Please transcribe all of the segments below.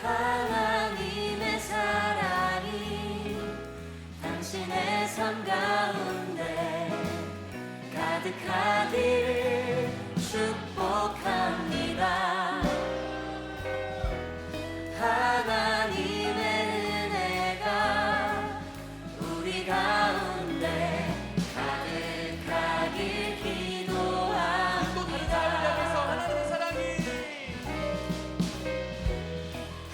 하나님의 사랑이 당신의 삶 가운데 가득하기를 축복합니다. 하나님의 은혜가 우리 가운데 가득하길 기도합니다.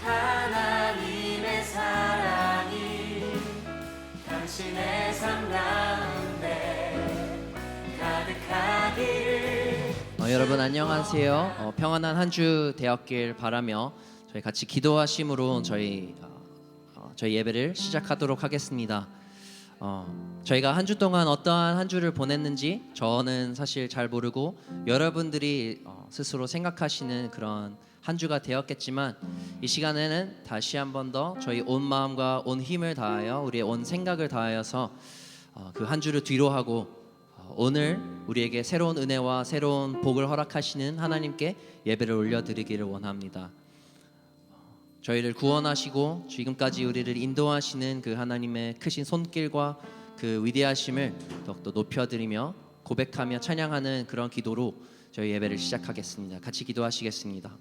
하나님의 사랑이 당신의 삶 가운데 가득하기를. 여러분 안녕하세요. 평안한 한 주 되었길 바라며 저희 같이 기도하심으로 저희 예배를 시작하도록 하겠습니다. 저희가 한 주 동안 어떠한 한 주를 보냈는지 저는 사실 잘 모르고 여러분들이 스스로 생각하시는 그런 한 주가 되었겠지만, 이 시간에는 다시 한 번 더 저희 온 마음과 온 힘을 다하여 우리의 온 생각을 다하여서 그 한 주를 뒤로하고 오늘 우리에게 새로운 은혜와 새로운 복을 허락하시는 하나님께 예배를 올려드리기를 원합니다. 저희를 구원하시고 지금까지 우리를 인도하시는 그 하나님의 크신 손길과 그 위대하심을 더욱더 높여드리며 고백하며 찬양하는 그런 기도로 저희 예배를 시작하겠습니다. 같이 기도하시겠습니다.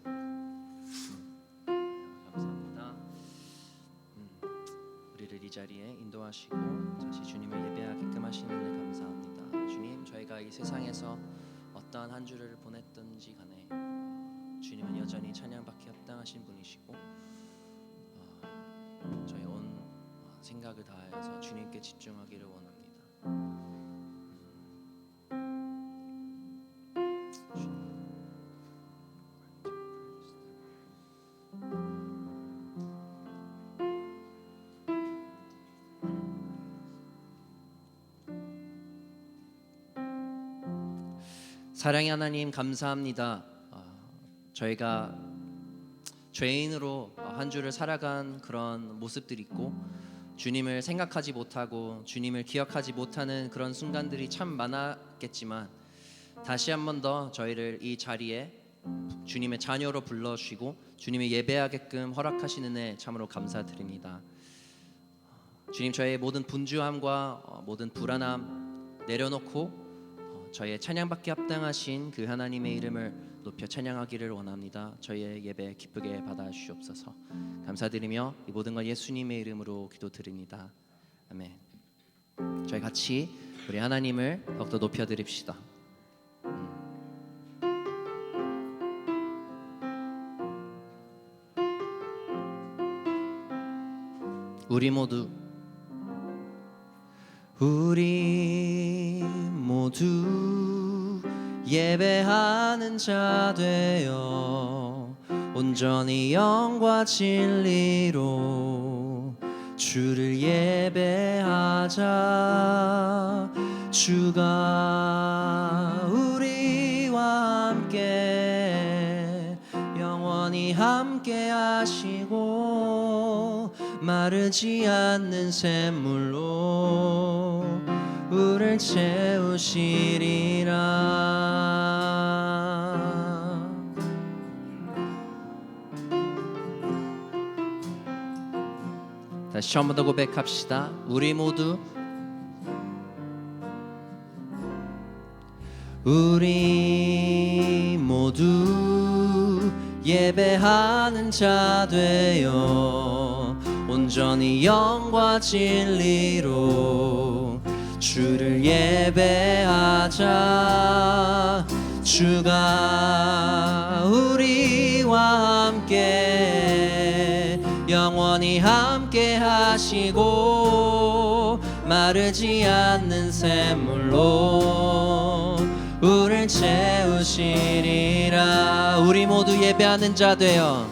감사합니다. 우리를 이 자리에 인도하시고 다시 주님을 예배하게끔 하시는 은혜 감사합니다. 주님, 저희가 이 세상에서 어떠한 한 주를 보냈든지 간에 주님은 여전히 찬양받기 합당하신 분이시고 저희 온 생각을 다하여서 주님께 집중하기를 원합니다. 사랑의 하나님 감사합니다. 저희가 죄인으로 한 주를 살아간 그런 모습들이 있고 주님을 생각하지 못하고 주님을 기억하지 못하는 그런 순간들이 참 많았겠지만, 다시 한 번 더 저희를 이 자리에 주님의 자녀로 불러주시고 주님의 예배하게끔 허락하시는 은혜 참으로 감사드립니다. 주님, 저희의 모든 분주함과 모든 불안함 내려놓고 저희의 찬양받기 합당하신 그 하나님의 이름을 높여 찬양하기를 원합니다. 저희의 예배 기쁘게 받아주시옵소서. 감사드리며 이 모든 걸 예수님의 이름으로 기도드립니다. 아멘. 저희 같이 우리 하나님을 더욱더 높여드립시다. 우리 모두 예배하는 자 되어 온전히 영과 진리로 주를 예배하자. 주가 우리와 함께 영원히 함께 하시고 마르지 않는 샘물로 우리를 채우시리라. 다시 한 번 더 고백합시다. 우리 모두 예배하는 자 되어 온전히 영과 진리로 주를 예배하자. 주가 우리와 함께 영원히 함께 하시고 마르지 않는 샘물로 우리를 채우시리라. 우리 모두 예배하는 자 되어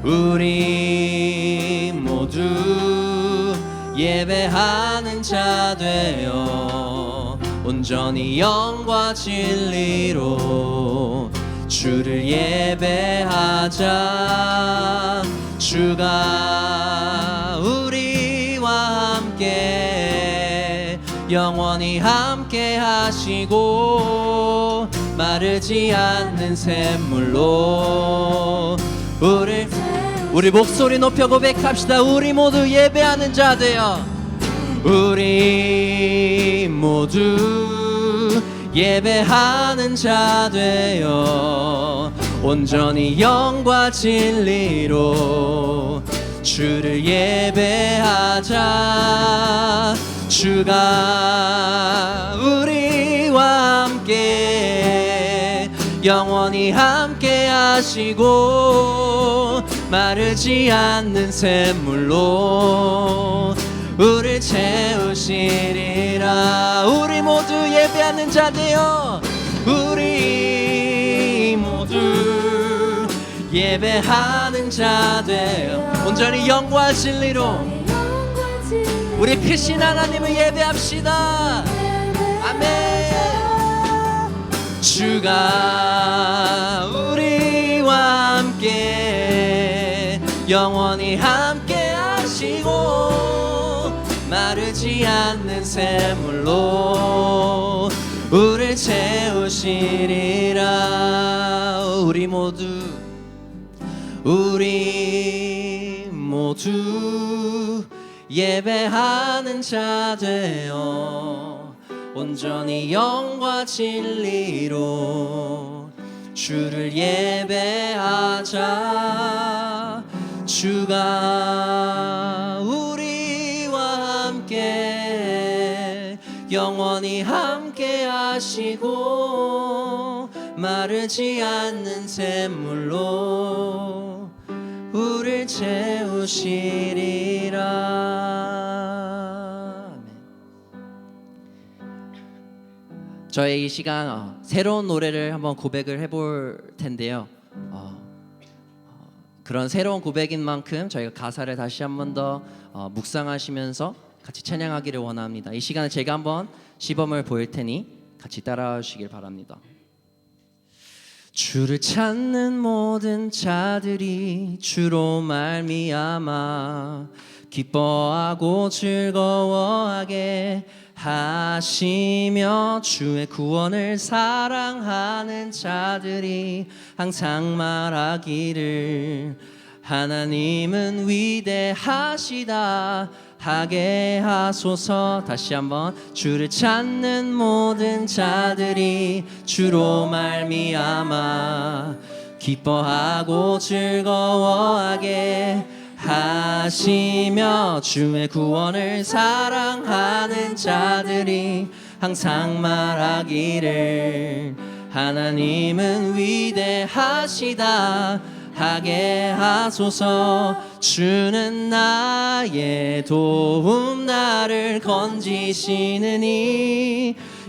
우리 모두 예배하는 자 되어 온전히 영과 진리로 주를 예배하자. 주가 우리와 함께 영원히 함께 하시고 마르지 않는 샘물 샘물로 우리 목소리 높여 고백합시다. 우리 모두 예배하는 자 되어 우리 모두 예배하는 자 되어 온전히 영과 진리로 주를 예배하자. 주가 우리와 함께 영원히 함께 하시고 마르지 않는 샘물로 우리를 채우시리라. 우리 모두 예배하는 자 되어 우리 모두 예배하는 자 되어 온전히 영과 진리로 우리 크신 하나님을 예배합시다. 아멘. 주가 우리와 함께 영원히 함께 하시고 마르지 않는 샘물로 우리를 채우시리라. 우리 모두 예배하는 자 되어 온전히 영과 진리로 주를 예배하자. 주가 우리와 함께 영원히 함께 하시고 마르지 않는 샘물로 우리를 채우시리라. 저희 이 시간 새로운 노래를 한번 고백을 해볼 텐데요. 그런 새로운 고백인 만큼 저희가 가사를 다시 한번 더 묵상하시면서 같이 찬양하기를 원합니다. 이 시간에 제가 한번 시범을 보일 테니 같이 따라와 주시길 바랍니다. 주를 찾는 모든 자들이 주로 말미암아 기뻐하고 즐거워하게 하시며 주의 구원을 사랑하는 자들이 항상 말하기를 하나님은 위대하시다 하게 하소서. 다시 한번. 주를 찾는 모든 자들이 주로 말미암아 기뻐하고 즐거워하게 하시며 주의 구원을 사랑하는 자들이 항상 말하기를 하나님은 위대하시다 하게 하소서. 주는 나의 도움 나를 건지시느니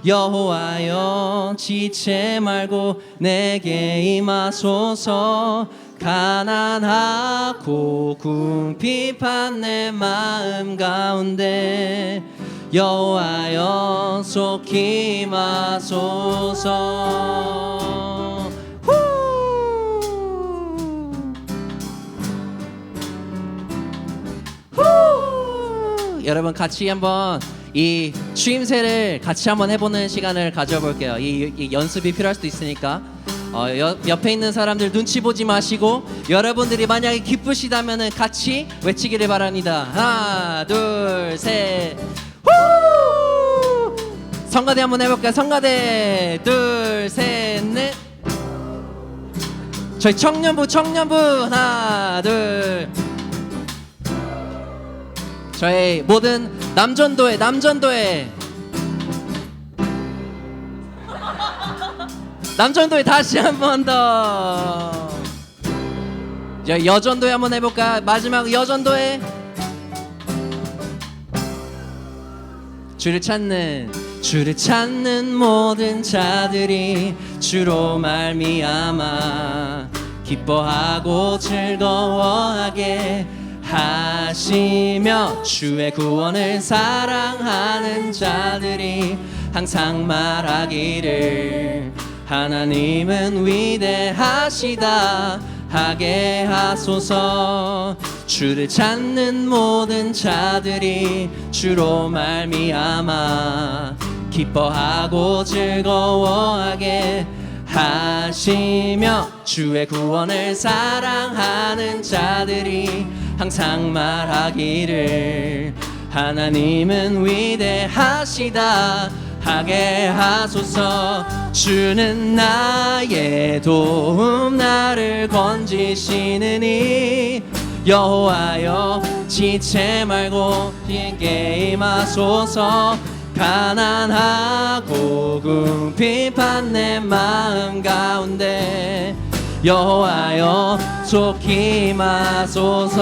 여호와여 지체 말고 내게 임하소서. 가난하고 궁핍한 내 마음 가운데 여호와여 속히 임하소서. 여러분 같이 한번 이 추임새를 같이 한번 해보는 시간을 가져볼게요. 이 연습이 필요할 수도 있으니까 옆에 있는 사람들 눈치 보지 마시고 여러분들이 만약에 기쁘시다면 같이 외치기를 바랍니다. 하나 둘 셋 후! 성가대 한번 해볼까요? 성가대 둘 셋 넷. 저희 청년부 하나 둘. 저희 모든 남전도회 다시 한 번 더. 여전도회 한번 해볼까? 마지막 여전도회. 주를 찾는 모든 자들이 주로 말미암아 기뻐하고 즐거워하게 하시며 주의 구원을 사랑하는 자들이 항상 말하기를 하나님은 위대하시다 하게 하소서. 주를 찾는 모든 자들이 주로 말미암아 기뻐하고 즐거워하게 하시며 주의 구원을 사랑하는 자들이 항상 말하기를 하나님은 위대하시다 하게 하소서. 주는 나의 도움 나를 건지시느니 여호와여 지체 말고 내게 임하소서. 가난하고 궁핍한 내 마음 가운데 여호와여 속히 임하소서.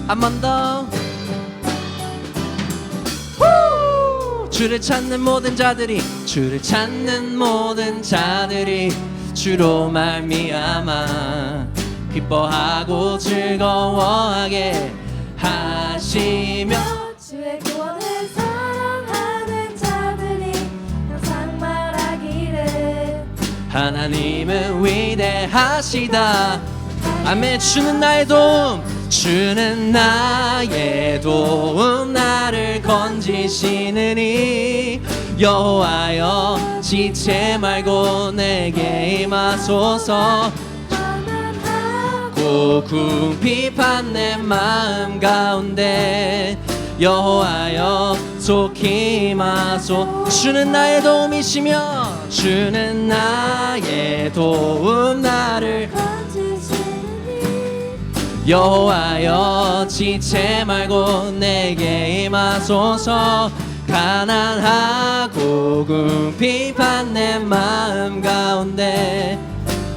한 번 더. 주를 찾는 모든 자들이 주를 찾는 모든 자들이 주로 말미암아 기뻐하고 즐거워하게 하시며 주의 구원을 사랑하는 자들이 항상 말하기를 하나님은 위대하시다. 아멘. 주는 나의 도움 주는 나의 도움 나를 건지시느니 여호와여 지체 말고 내게 임하소서. 가난하고 궁핍한 내 마음 가운데 여호와여 속히 임하소. 주는 나의 도움이시며 주는 나의 도움 나를 여호와여 지체 말고 내게 임하소서. 가난하고 궁핍한 내 마음 가운데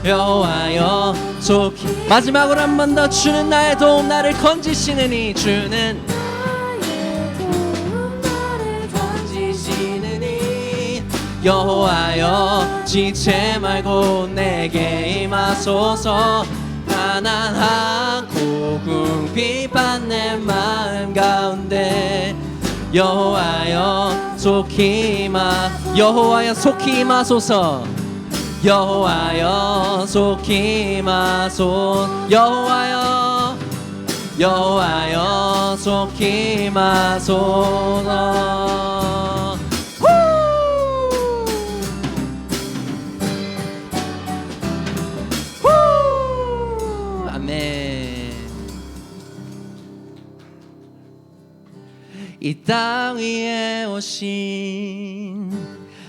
여호와여 속히. 마지막으로 한 번 더. 주는 나의 도움 나를 건지시느니 주는 나의 도움 나를 건지시느니 여호와여 지체 말고 내게 임하소서. 가난하고 궁핍한 내 마음 가운데 여호와여 속히 여호와여 속히 임하소서. 여호와여 속히 임하소서. 여호와여 속히 임하소서. 이 땅 위에 오신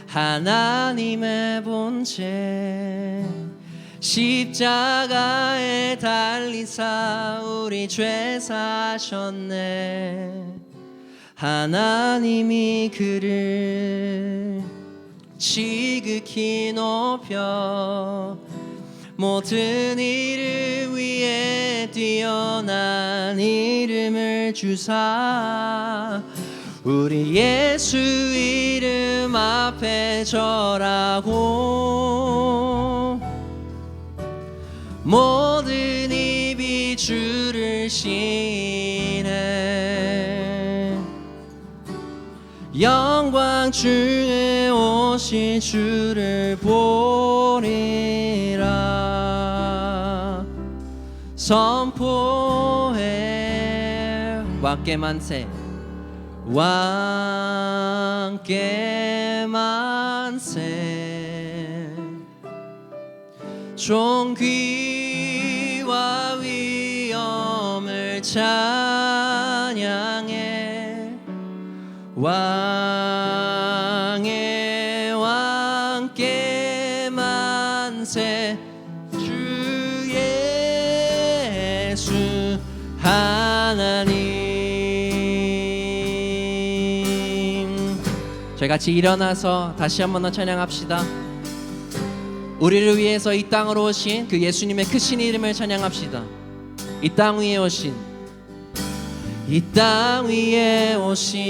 하나님의 본체 십자가에 달리사 우리 죄 사셨네. 하나님이 그를 지극히 높여 모든 이름 위에 뛰어난 이름을 주사 우리 예수 이름 앞에 절하고 모든 입이 주를 시인해. 영광 중에 오신 주를 보리라. 선포해 왕께 만세 왕께 만세. 존귀와 위엄을 찬양해. 왕의 왕께 만세. 주 예수 하나님. 저희 같이 일어나서 다시 한 번 더 찬양합시다. 우리를 위해서 이 땅으로 오신 그 예수님의 크신 이름을 찬양합시다. 이 땅 위에 오신 이 땅 위에 오신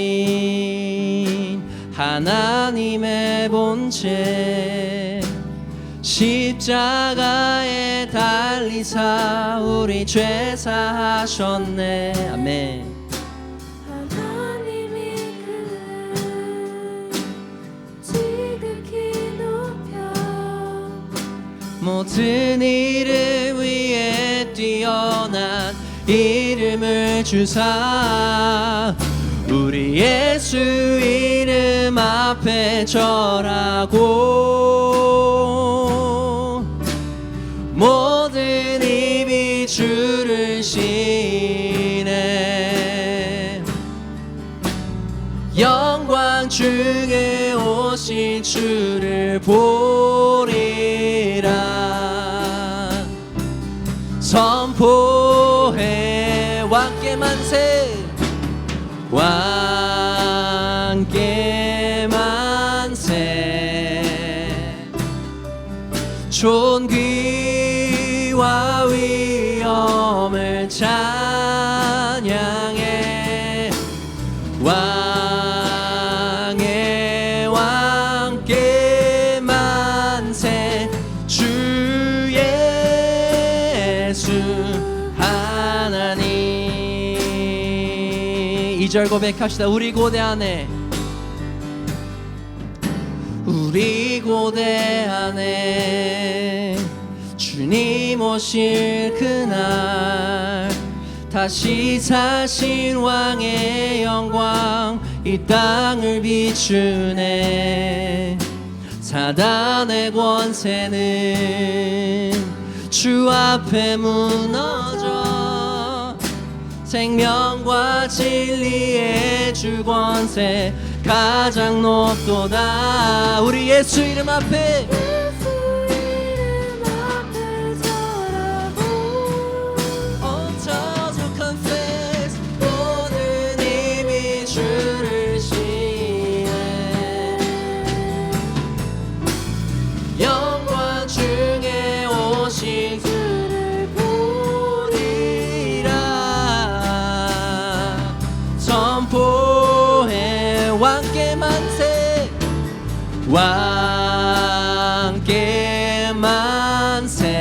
하나님의 본체 십자가에 달리사 우리 죄 사하셨네. 아멘. 하나님이 그를 지극히 높여 모든 이름 위에 뛰어난 이름을 주사 우리 우리 예수 이름 앞에 절하고 모든 입이 주를 시네 영광 중에 오신 주를 보리라 선포해 왕께 만세 왕께 만세 존귀와 위엄을 찬양해 왕의 왕께 만세 주 예수 하나님 2절 고백합시다. 우리 고대 안에 우리 고대 안에 주님 오실 그날 다시 사신 왕의 영광 이 땅을 비추네 사단의 권세는 주 앞에 무너져 생명과 진리의 주 권세 가장 높도다 우리 예수 이름 앞에 예수 이름 앞에 절하고 Oh, total confess 모든 힘이 주를 시해 영광 중에 오신 주를 보리라 선포해 왕께 만세 왕께 만세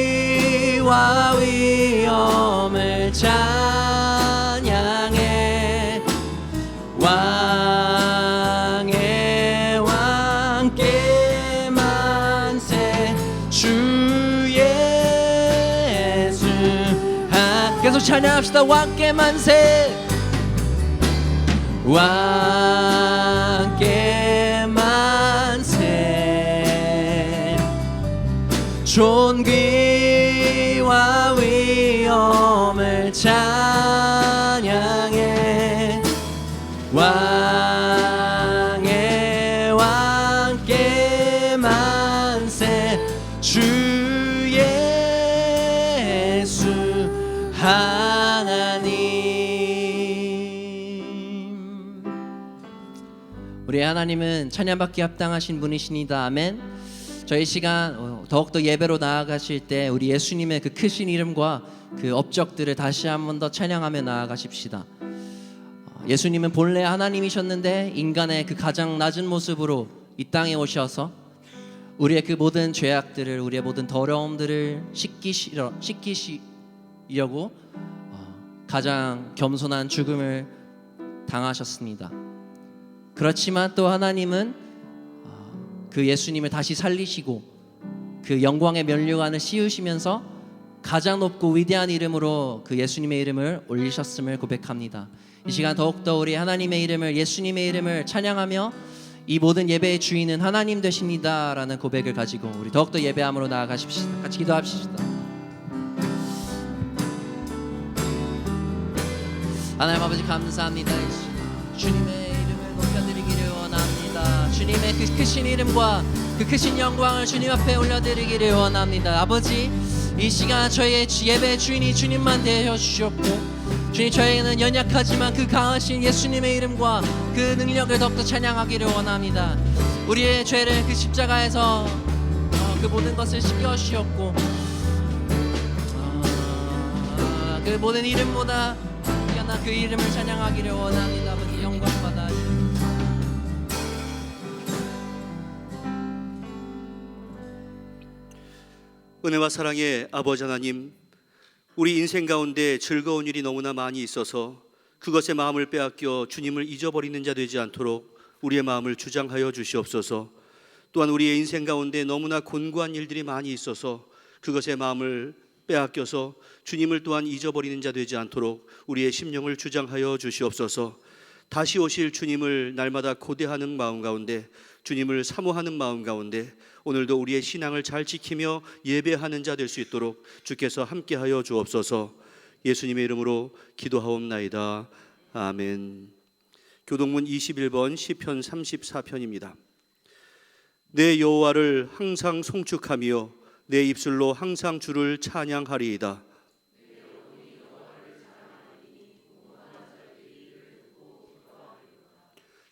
존귀와 위엄을 찬양해 왕의 왕께 만세 주 예수 계속 찬양합시다. 왕께 만세 왕께 만세 존귀와 위엄을 찬양해 왕의 왕께 만세 주 예수 하나님 우리 하나님은 찬양받기 합당하신 분이시니다. 아멘. 저희 시간 더욱더 예배로 나아가실 때 우리 예수님의 그 크신 이름과 그 업적들을 다시 한 번 더 찬양하며 나아가십시다. 예수님은 본래 하나님이셨는데 인간의 그 가장 낮은 모습으로 이 땅에 오셔서 우리의 그 모든 죄악들을 우리의 모든 더러움들을 씻기시려고 가장 겸손한 죽음을 당하셨습니다. 그렇지만 또 하나님은 그 예수님을 다시 살리시고 그 영광의 면류관을 씌우시면서 가장 높고 위대한 이름으로 그 예수님의 이름을 올리셨음을 고백합니다. 이 시간 더욱더 우리 하나님의 이름을 예수님의 이름을 찬양하며 이 모든 예배의 주인은 하나님 되십니다 라는 고백을 가지고 우리 더욱더 예배함으로 나아가십시다. 같이 기도합시다. 하나님 아버지 감사합니다. 주님의 이름을 높여드리기를 원합니다. 주님의 그 크신 이름과 그 크신 영광을 주님 앞에 올려드리기를 원합니다. 아버지 이 시간 저희의 예배의 주인이 주님만 되어 주셨고 주님 저희는 연약하지만 그 강하신 예수님의 이름과 그 능력을 더욱더 찬양하기를 원합니다. 우리의 죄를 그 십자가에서 그 모든 것을 씻겨주셨고 그 모든 이름보다 뛰어난 그 이름을 찬양하기를 원합니다. 아버지 영광 받아 주옵소서. 은혜와 사랑의 아버지 하나님, 우리 인생 가운데 즐거운 일이 너무나 많이 있어서 그것에 마음을 빼앗겨 주님을 잊어버리는 자 되지 않도록 우리의 마음을 주장하여 주시옵소서. 또한 우리의 인생 가운데 너무나 곤고한 일들이 많이 있어서 그것에 마음을 빼앗겨서 주님을 또한 잊어버리는 자 되지 않도록 우리의 심령을 주장하여 주시옵소서. 다시 오실 주님을 날마다 고대하는 마음 가운데, 주님을 사모하는 마음 가운데 오늘도 우리의 신앙을 잘 지키며 예배하는 자 될 수 있도록 주께서 함께하여 주옵소서. 예수님의 이름으로 기도하옵나이다. 아멘. 교동문 21번 시편 34편입니다. 내 여호와를 항상 송축하며 내 입술로 항상 주를 찬양하리이다.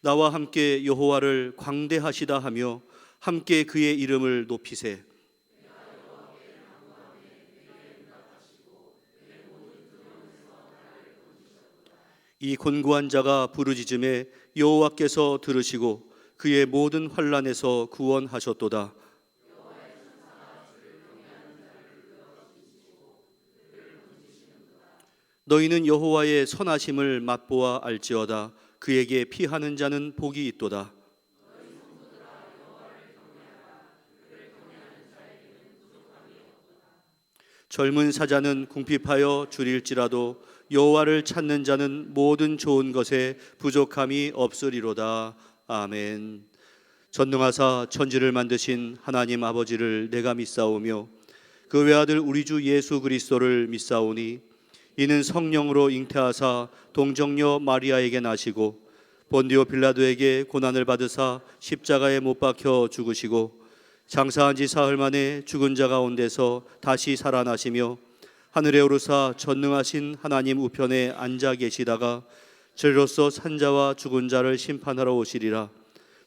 나와 함께 여호와를 광대하시다 하며 함께 그의 이름을 높이세. 이 곤고한 자가 부르짖음에 여호와께서 들으시고 그의 모든 환난에서 구원하셨도다. 너희는 여호와의 선하심을 맛보아 알지어다. 그에게 피하는 자는 복이 있도다. 젊은 사자는 궁핍하여 줄일지라도 여호와를 찾는 자는 모든 좋은 것에 부족함이 없으리로다. 아멘. 전능하사 천지를 만드신 하나님 아버지를 내가 믿사오며 그 외아들 우리 주 예수 그리스도를 믿사오니 이는 성령으로 잉태하사 동정녀 마리아에게 나시고 본디오 빌라도에게 고난을 받으사 십자가에 못 박혀 죽으시고 장사한 지 사흘 만에 죽은 자 가운데서 다시 살아나시며 하늘에 오르사 전능하신 하나님 우편에 앉아 계시다가 저리로서 산자와 죽은 자를 심판하러 오시리라.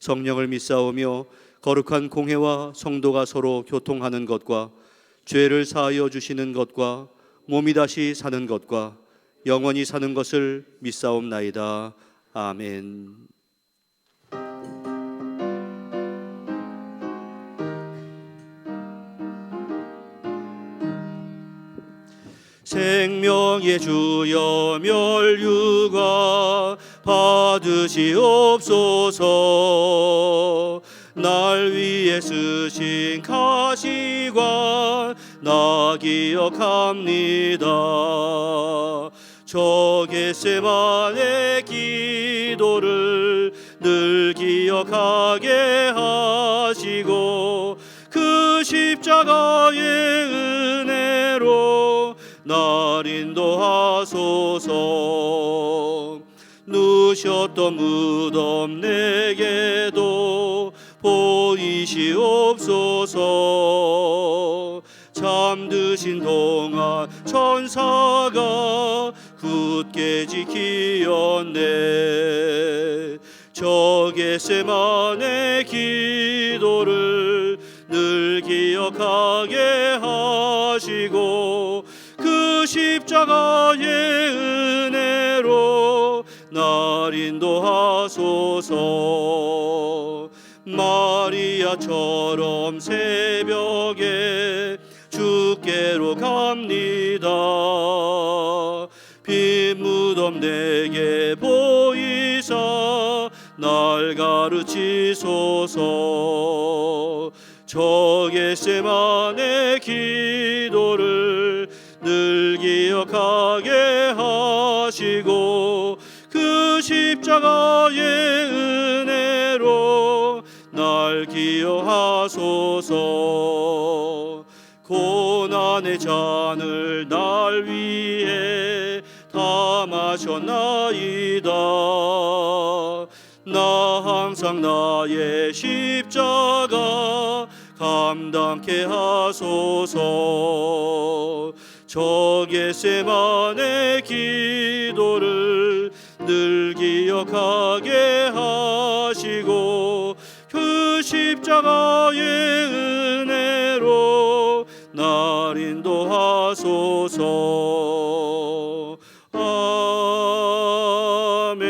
성령을 믿사오며 거룩한 공회와 성도가 서로 교통하는 것과 죄를 사하여 주시는 것과 몸이 다시 사는 것과 영원히 사는 것을 믿사옵나이다. 아멘. 생명의 주여 멸류관 받으시옵소서. 날 위해 쓰신 가시관 나 기억합니다. 저 겟세마네 기도를 늘 기억하게 하시고 그 십자가의 은혜로 날 인도하소서. 누셨던 무덤 내게도 보이시옵소서. 잠드신 동안 천사가 굳게 지키었네. 저 겟세마네 기도를 늘 기억하게 하시고 그 십자가의 은혜로 날 인도하소서. 마리아처럼 새벽에 주께로 갑니다. 빈 무덤 내게 보이사 날 가르치소서. 저 겟세마네 기도를 늘 기억하게 하시고 그 십자가의 은혜로 날 기억하소서. 고난의 잔을 날 위해 다 마셨나이다. 나 항상 나의 십자가 감당케 하소서. 저 겟세마네 기도를 늘 기억하게 하시고 그 십자가의 은혜로 날 인도하소서. 아멘.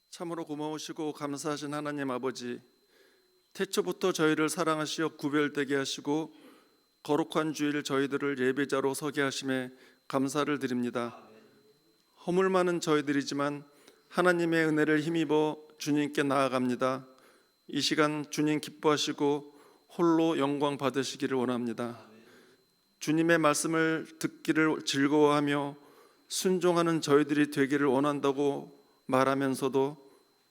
참으로 고마우시고 감사하신 하나님 아버지, 태초부터 저희를 사랑하시어 구별되게 하시고 거룩한 주일 저희들을 예배자로 서게 하심에 감사를 드립니다. 허물 많은 저희들이지만 하나님의 은혜를 힘입어 주님께 나아갑니다. 이 시간 주님 기뻐하시고 홀로 영광 받으시기를 원합니다. 주님의 말씀을 듣기를 즐거워하며 순종하는 저희들이 되기를 원한다고 말하면서도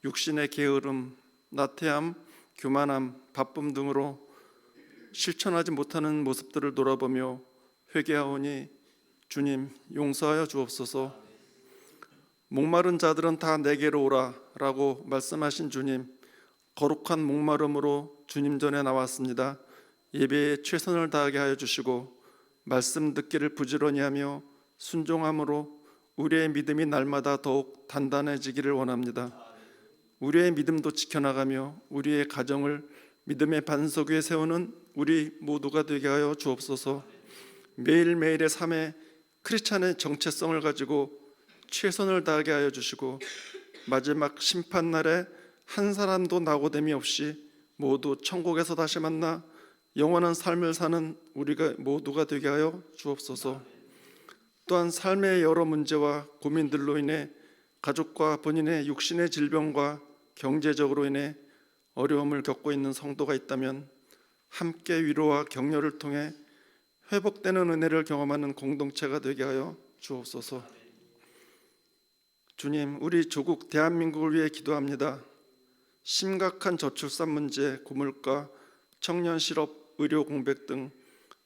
육신의 게으름, 나태함, 교만함, 바쁨 등으로 실천하지 못하는 모습들을 돌아보며 회개하오니 주님 용서하여 주옵소서. 목마른 자들은 다 내게로 오라 라고 말씀하신 주님, 거룩한 목마름으로 주님 전에 나왔습니다. 예배에 최선을 다하게 하여 주시고 말씀 듣기를 부지런히 하며 순종함으로 우리의 믿음이 날마다 더욱 단단해지기를 원합니다. 우리의 믿음도 지켜나가며 우리의 가정을 믿음의 반석 위에 세우는 우리 모두가 되게 하여 주옵소서. 매일매일의 삶에 크리스찬의 정체성을 가지고 최선을 다하게 하여 주시고 마지막 심판날에 한 사람도 낙오됨이 없이 모두 천국에서 다시 만나 영원한 삶을 사는 우리가 모두가 되게 하여 주옵소서. 또한 삶의 여러 문제와 고민들로 인해 가족과 본인의 육신의 질병과 경제적으로 인해 어려움을 겪고 있는 성도가 있다면 함께 위로와 격려를 통해 회복되는 은혜를 경험하는 공동체가 되게 하여 주옵소서. 주님, 우리 조국 대한민국을 위해 기도합니다. 심각한 저출산 문제, 고물가, 청년 실업, 의료 공백 등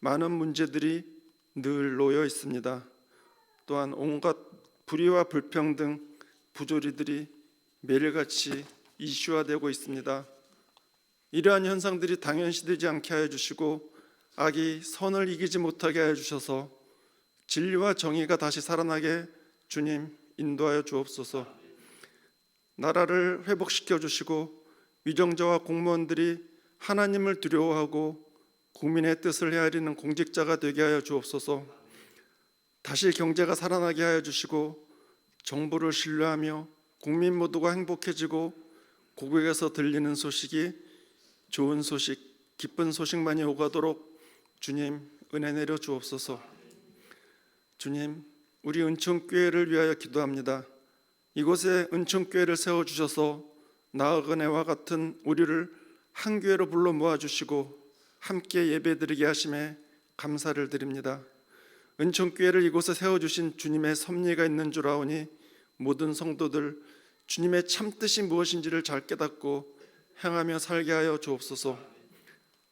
많은 문제들이 늘 놓여 있습니다. 또한 온갖 불의와 불평등, 부조리들이 매일같이 이슈화되고 있습니다. 이러한 현상들이 당연시되지 않게 하여 주시고 악이 선을 이기지 못하게 하여 주셔서 진리와 정의가 다시 살아나게 주님 인도하여 주옵소서. 나라를 회복시켜 주시고 위정자와 공무원들이 하나님을 두려워하고 국민의 뜻을 헤아리는 공직자가 되게 하여 주옵소서. 다시 경제가 살아나게 하여 주시고 정부를 신뢰하며 국민 모두가 행복해지고 고국에서 들리는 소식이 좋은 소식, 기쁜 소식만이 오가도록 주님 은혜 내려 주옵소서. 주님, 우리 은총교회를 위하여 기도합니다. 이곳에 은총교회를 세워주셔서 나그네와 같은 우리를 한 교회로 불러 모아주시고 함께 예배드리게 하심에 감사를 드립니다. 은총교회를 이곳에 세워주신 주님의 섭리가 있는 줄 아오니 모든 성도들 주님의 참뜻이 무엇인지를 잘 깨닫고 행하며 살게 하여 주옵소서.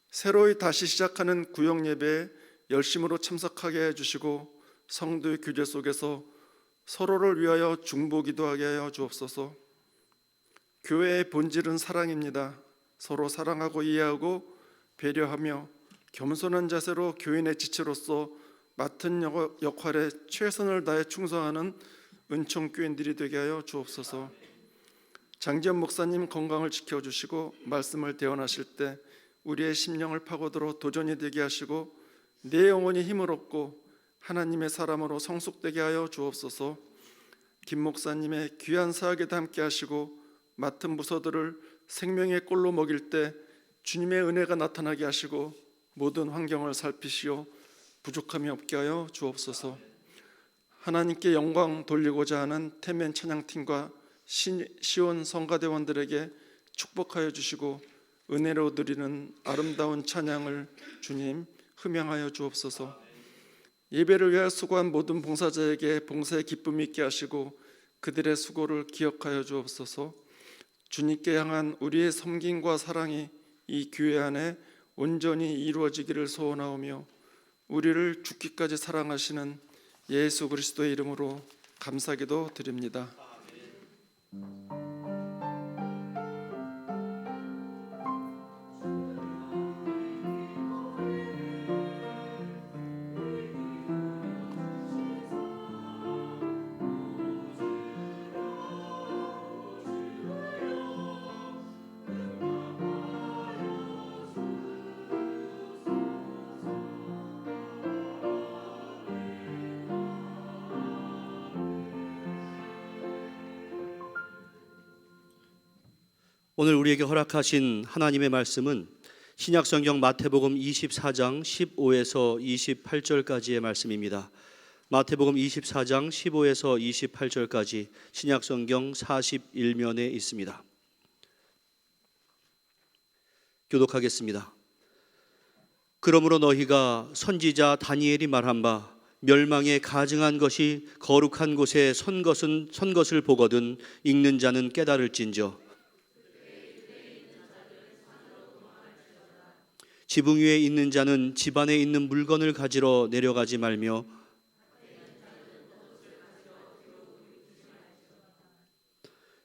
새로이 다시 시작하는 구역 예배에 열심으로 참석하게 해주시고 성도의 교제 속에서 서로를 위하여 중보기도하게 하여 주옵소서. 교회의 본질은 사랑입니다. 서로 사랑하고 이해하고 배려하며 겸손한 자세로 교인의 지체로서 맡은 역할에 최선을 다해 충성하는 은총교인들이 되게 하여 주옵소서. 장지연 목사님 건강을 지켜주시고 말씀을 대언하실 때 우리의 심령을 파고들어 도전이 되게 하시고 내 영혼이 힘을 얻고 하나님의 사람으로 성숙되게 하여 주옵소서. 김 목사님의 귀한 사역에도 함께 하시고 맡은 부서들을 생명의 꼴로 먹일 때 주님의 은혜가 나타나게 하시고 모든 환경을 살피시어 부족함이 없게 하여 주옵소서. 하나님께 영광 돌리고자 하는 태멘 찬양팀과 시온 성가대원들에게 축복하여 주시고 은혜로 드리는 아름다운 찬양을 주님 흠양하여 주옵소서. 예배를 위하여 수고한 모든 봉사자에게 봉사의 기쁨이 있게 하시고 그들의 수고를 기억하여 주옵소서. 주님께 향한 우리의 섬김과 사랑이 이 교회 안에 온전히 이루어지기를 소원하오며 우리를 죽기까지 사랑하시는 예수 그리스도의 이름으로 감사기도 드립니다. 오늘 우리에게 허락하신 하나님의 말씀은 신약성경 마태복음 24장 15에서 28절까지의 말씀입니다. 마태복음 24장 15에서 28절까지 신약성경 41면에 있습니다. 교독하겠습니다. 그러므로 너희가 선지자 다니엘이 말한 바 멸망에 가증한 것이 거룩한 곳에 선 것을 보거든 읽는 자는 깨달을진저. 지붕 위에 있는 자는 집 안에 있는 물건을 가지러 내려가지 말며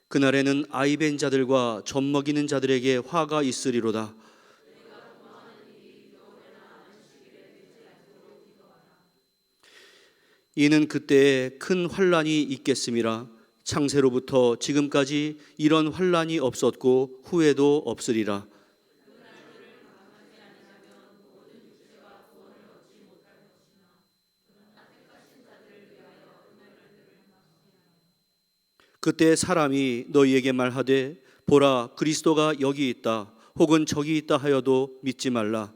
그날에는 아이벤 자들과 젖먹이는 자들에게 화가 있으리로다. 이는 그때에 큰 환란이 있겠음이라. 창세로부터 지금까지 이런 환란이 없었고 후에도 없으리라. 그때 사람이 너희에게 말하되 보라 그리스도가 여기 있다 혹은 저기 있다 하여도 믿지 말라.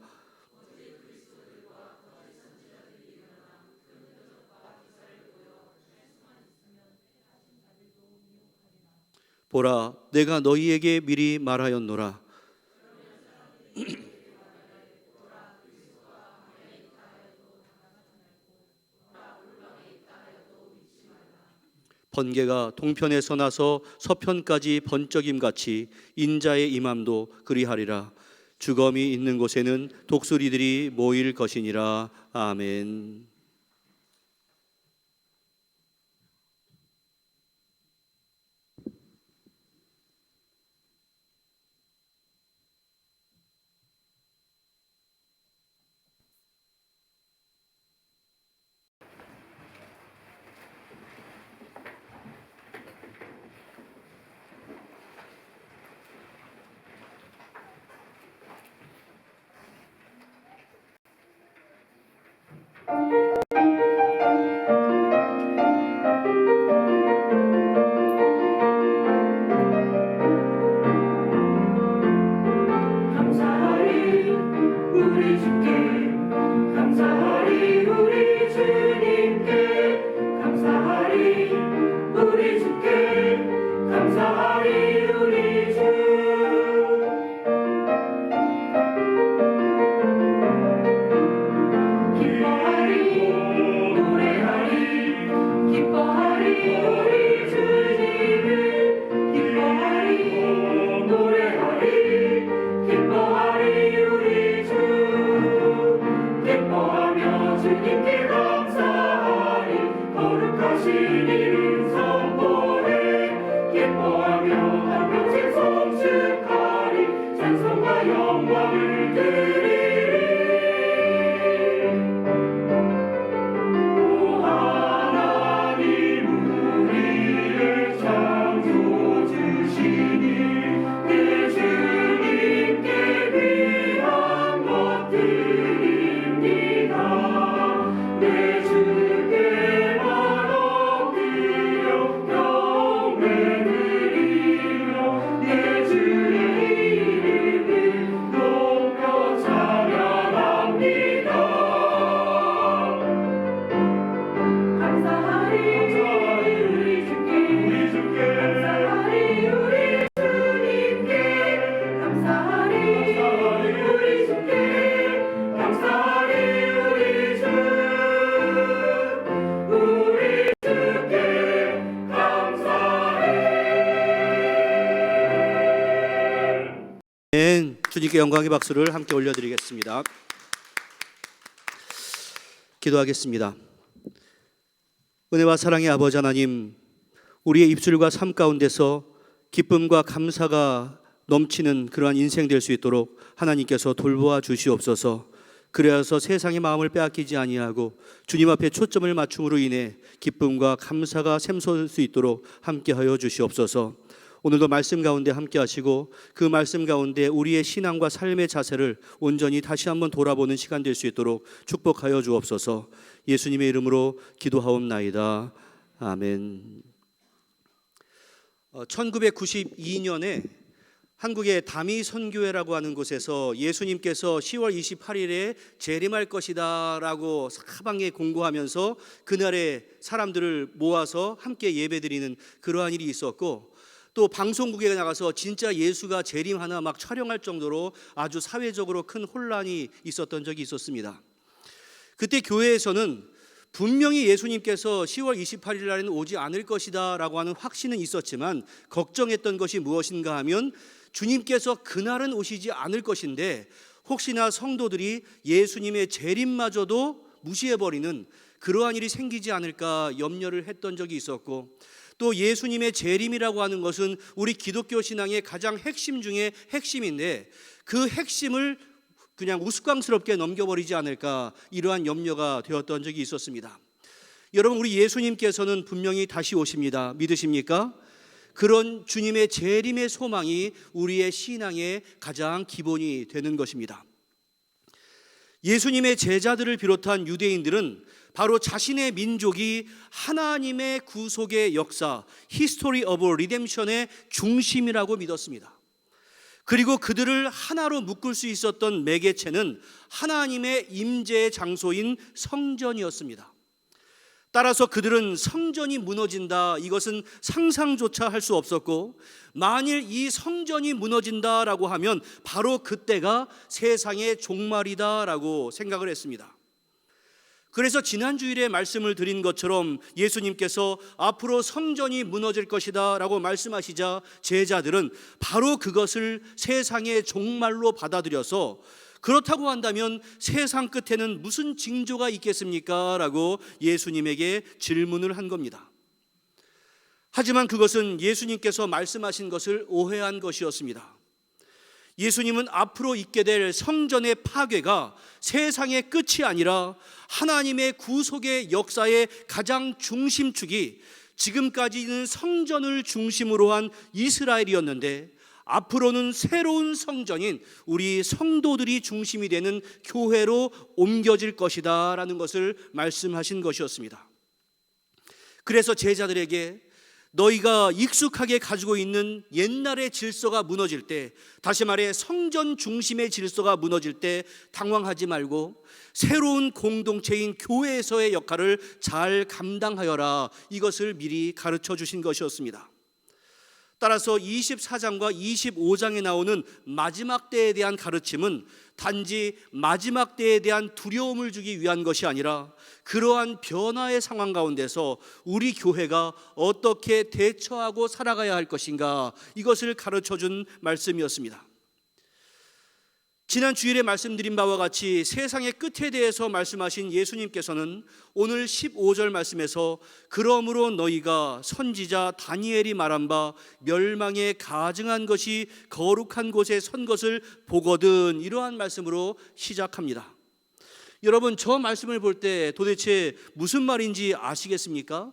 보라 내가 너희에게 미리 말하였노라. 번개가 동편에서 나서 서편까지 번쩍임같이 인자의 임함도 그리하리라. 주검이 있는 곳에는 독수리들이 모일 것이니라. 아멘. 감사하리 우리 주께 감사하리 우리 주님께 감사하리 우리 주께 감사하리 우리 주 기뻐하리 노래하리 기뻐하리 우리 주님을 기뻐하리 노래하리 기뻐하리 우리 주 기뻐하며 주님께 감사하리 거룩하신 이름 선포해 기뻐하며 한평생 송축하리 찬송과 영광을 드리리 오 하나님 우리를 창조 주시니 그 주님께 귀한 것들입니다. 내 주께만 엎드려 경배 드리며 내 주의 이름을 높여 찬양합니다. 감사하리 우리 주께 감사하리 우리 주님께 감사하리 우리 주께 감사하리 우리 주 우리 주께 감사해. 아멘. 주님께 영광의 박수를 함께 올려드리겠습니다. 기도하겠습니다. 은혜와 사랑의 아버지 하나님, 우리의 입술과 삶 가운데서 기쁨과 감사가 넘치는 그러한 인생 될 수 있도록 하나님께서 돌보아 주시옵소서. 그래서 세상의 마음을 빼앗기지 아니하고 주님 앞에 초점을 맞춤으로 인해 기쁨과 감사가 샘솟을 수 있도록 함께하여 주시옵소서. 오늘도 말씀 가운데 함께 하시고 그 말씀 가운데 우리의 신앙과 삶의 자세를 온전히 다시 한번 돌아보는 시간 될 수 있도록 축복하여 주옵소서. 예수님의 이름으로 기도하옵나이다. 아멘. 1992년에 한국의 다미 선교회라고 하는 곳에서 예수님께서 10월 28일에 재림할 것이다 라고 사방에 공고하면서 그날에 사람들을 모아서 함께 예배드리는 그러한 일이 있었고, 또 방송국에 나가서 진짜 예수가 재림하나 막 촬영할 정도로 아주 사회적으로 큰 혼란이 있었던 적이 있었습니다. 그때 교회에서는 분명히 예수님께서 10월 28일 날에는 오지 않을 것이다 라고 하는 확신은 있었지만, 걱정했던 것이 무엇인가 하면 주님께서 그날은 오시지 않을 것인데 혹시나 성도들이 예수님의 재림마저도 무시해버리는 그러한 일이 생기지 않을까 염려를 했던 적이 있었고, 또 예수님의 재림이라고 하는 것은 우리 기독교 신앙의 가장 핵심 중에 핵심인데 그 핵심을 그냥 우스꽝스럽게 넘겨버리지 않을까, 이러한 염려가 되었던 적이 있었습니다. 여러분, 우리 예수님께서는 분명히 다시 오십니다. 믿으십니까? 그런 주님의 재림의 소망이 우리의 신앙의 가장 기본이 되는 것입니다. 예수님의 제자들을 비롯한 유대인들은 바로 자신의 민족이 하나님의 구속의 역사, History of Redemption의 중심이라고 믿었습니다. 그리고 그들을 하나로 묶을 수 있었던 매개체는 하나님의 임재의 장소인 성전이었습니다. 따라서 그들은 성전이 무너진다, 이것은 상상조차 할 수 없었고, 만일 이 성전이 무너진다라고 하면 바로 그때가 세상의 종말이다라고 생각을 했습니다. 그래서 지난 주일에 말씀을 드린 것처럼 예수님께서 앞으로 성전이 무너질 것이다 라고 말씀하시자 제자들은 바로 그것을 세상의 종말로 받아들여서, 그렇다고 한다면 세상 끝에는 무슨 징조가 있겠습니까? 라고 예수님에게 질문을 한 겁니다. 하지만 그것은 예수님께서 말씀하신 것을 오해한 것이었습니다. 예수님은 앞으로 있게 될 성전의 파괴가 세상의 끝이 아니라 하나님의 구속의 역사의 가장 중심축이 지금까지는 성전을 중심으로 한 이스라엘이었는데, 앞으로는 새로운 성전인 우리 성도들이 중심이 되는 교회로 옮겨질 것이다 라는 것을 말씀하신 것이었습니다. 그래서 제자들에게 너희가 익숙하게 가지고 있는 옛날의 질서가 무너질 때, 다시 말해 성전 중심의 질서가 무너질 때 당황하지 말고 새로운 공동체인 교회에서의 역할을 잘 감당하여라, 이것을 미리 가르쳐 주신 것이었습니다. 따라서 24장과 25장에 나오는 마지막 때에 대한 가르침은 단지 마지막 때에 대한 두려움을 주기 위한 것이 아니라 그러한 변화의 상황 가운데서 우리 교회가 어떻게 대처하고 살아가야 할 것인가, 이것을 가르쳐준 말씀이었습니다. 지난 주일에 말씀드린 바와 같이 세상의 끝에 대해서 말씀하신 예수님께서는 오늘 15절 말씀에서 그러므로 너희가 선지자 다니엘이 말한 바 멸망에 가증한 것이 거룩한 곳에 선 것을 보거든, 이러한 말씀으로 시작합니다. 여러분, 저 말씀을 볼 때 도대체 무슨 말인지 아시겠습니까?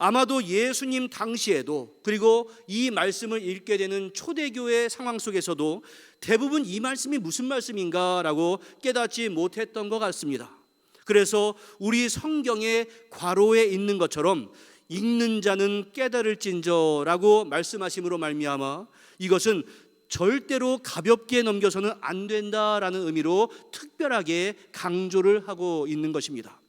아마도 예수님 당시에도, 그리고 이 말씀을 읽게 되는 초대교회 상황 속에서도 대부분 이 말씀이 무슨 말씀인가 라고 깨닫지 못했던 것 같습니다. 그래서 우리 성경의 괄호에 있는 것처럼 읽는 자는 깨달을진저 라고 말씀하심으로 말미암아 이것은 절대로 가볍게 넘겨서는 안 된다라는 의미로 특별하게 강조를 하고 있는 것입니다.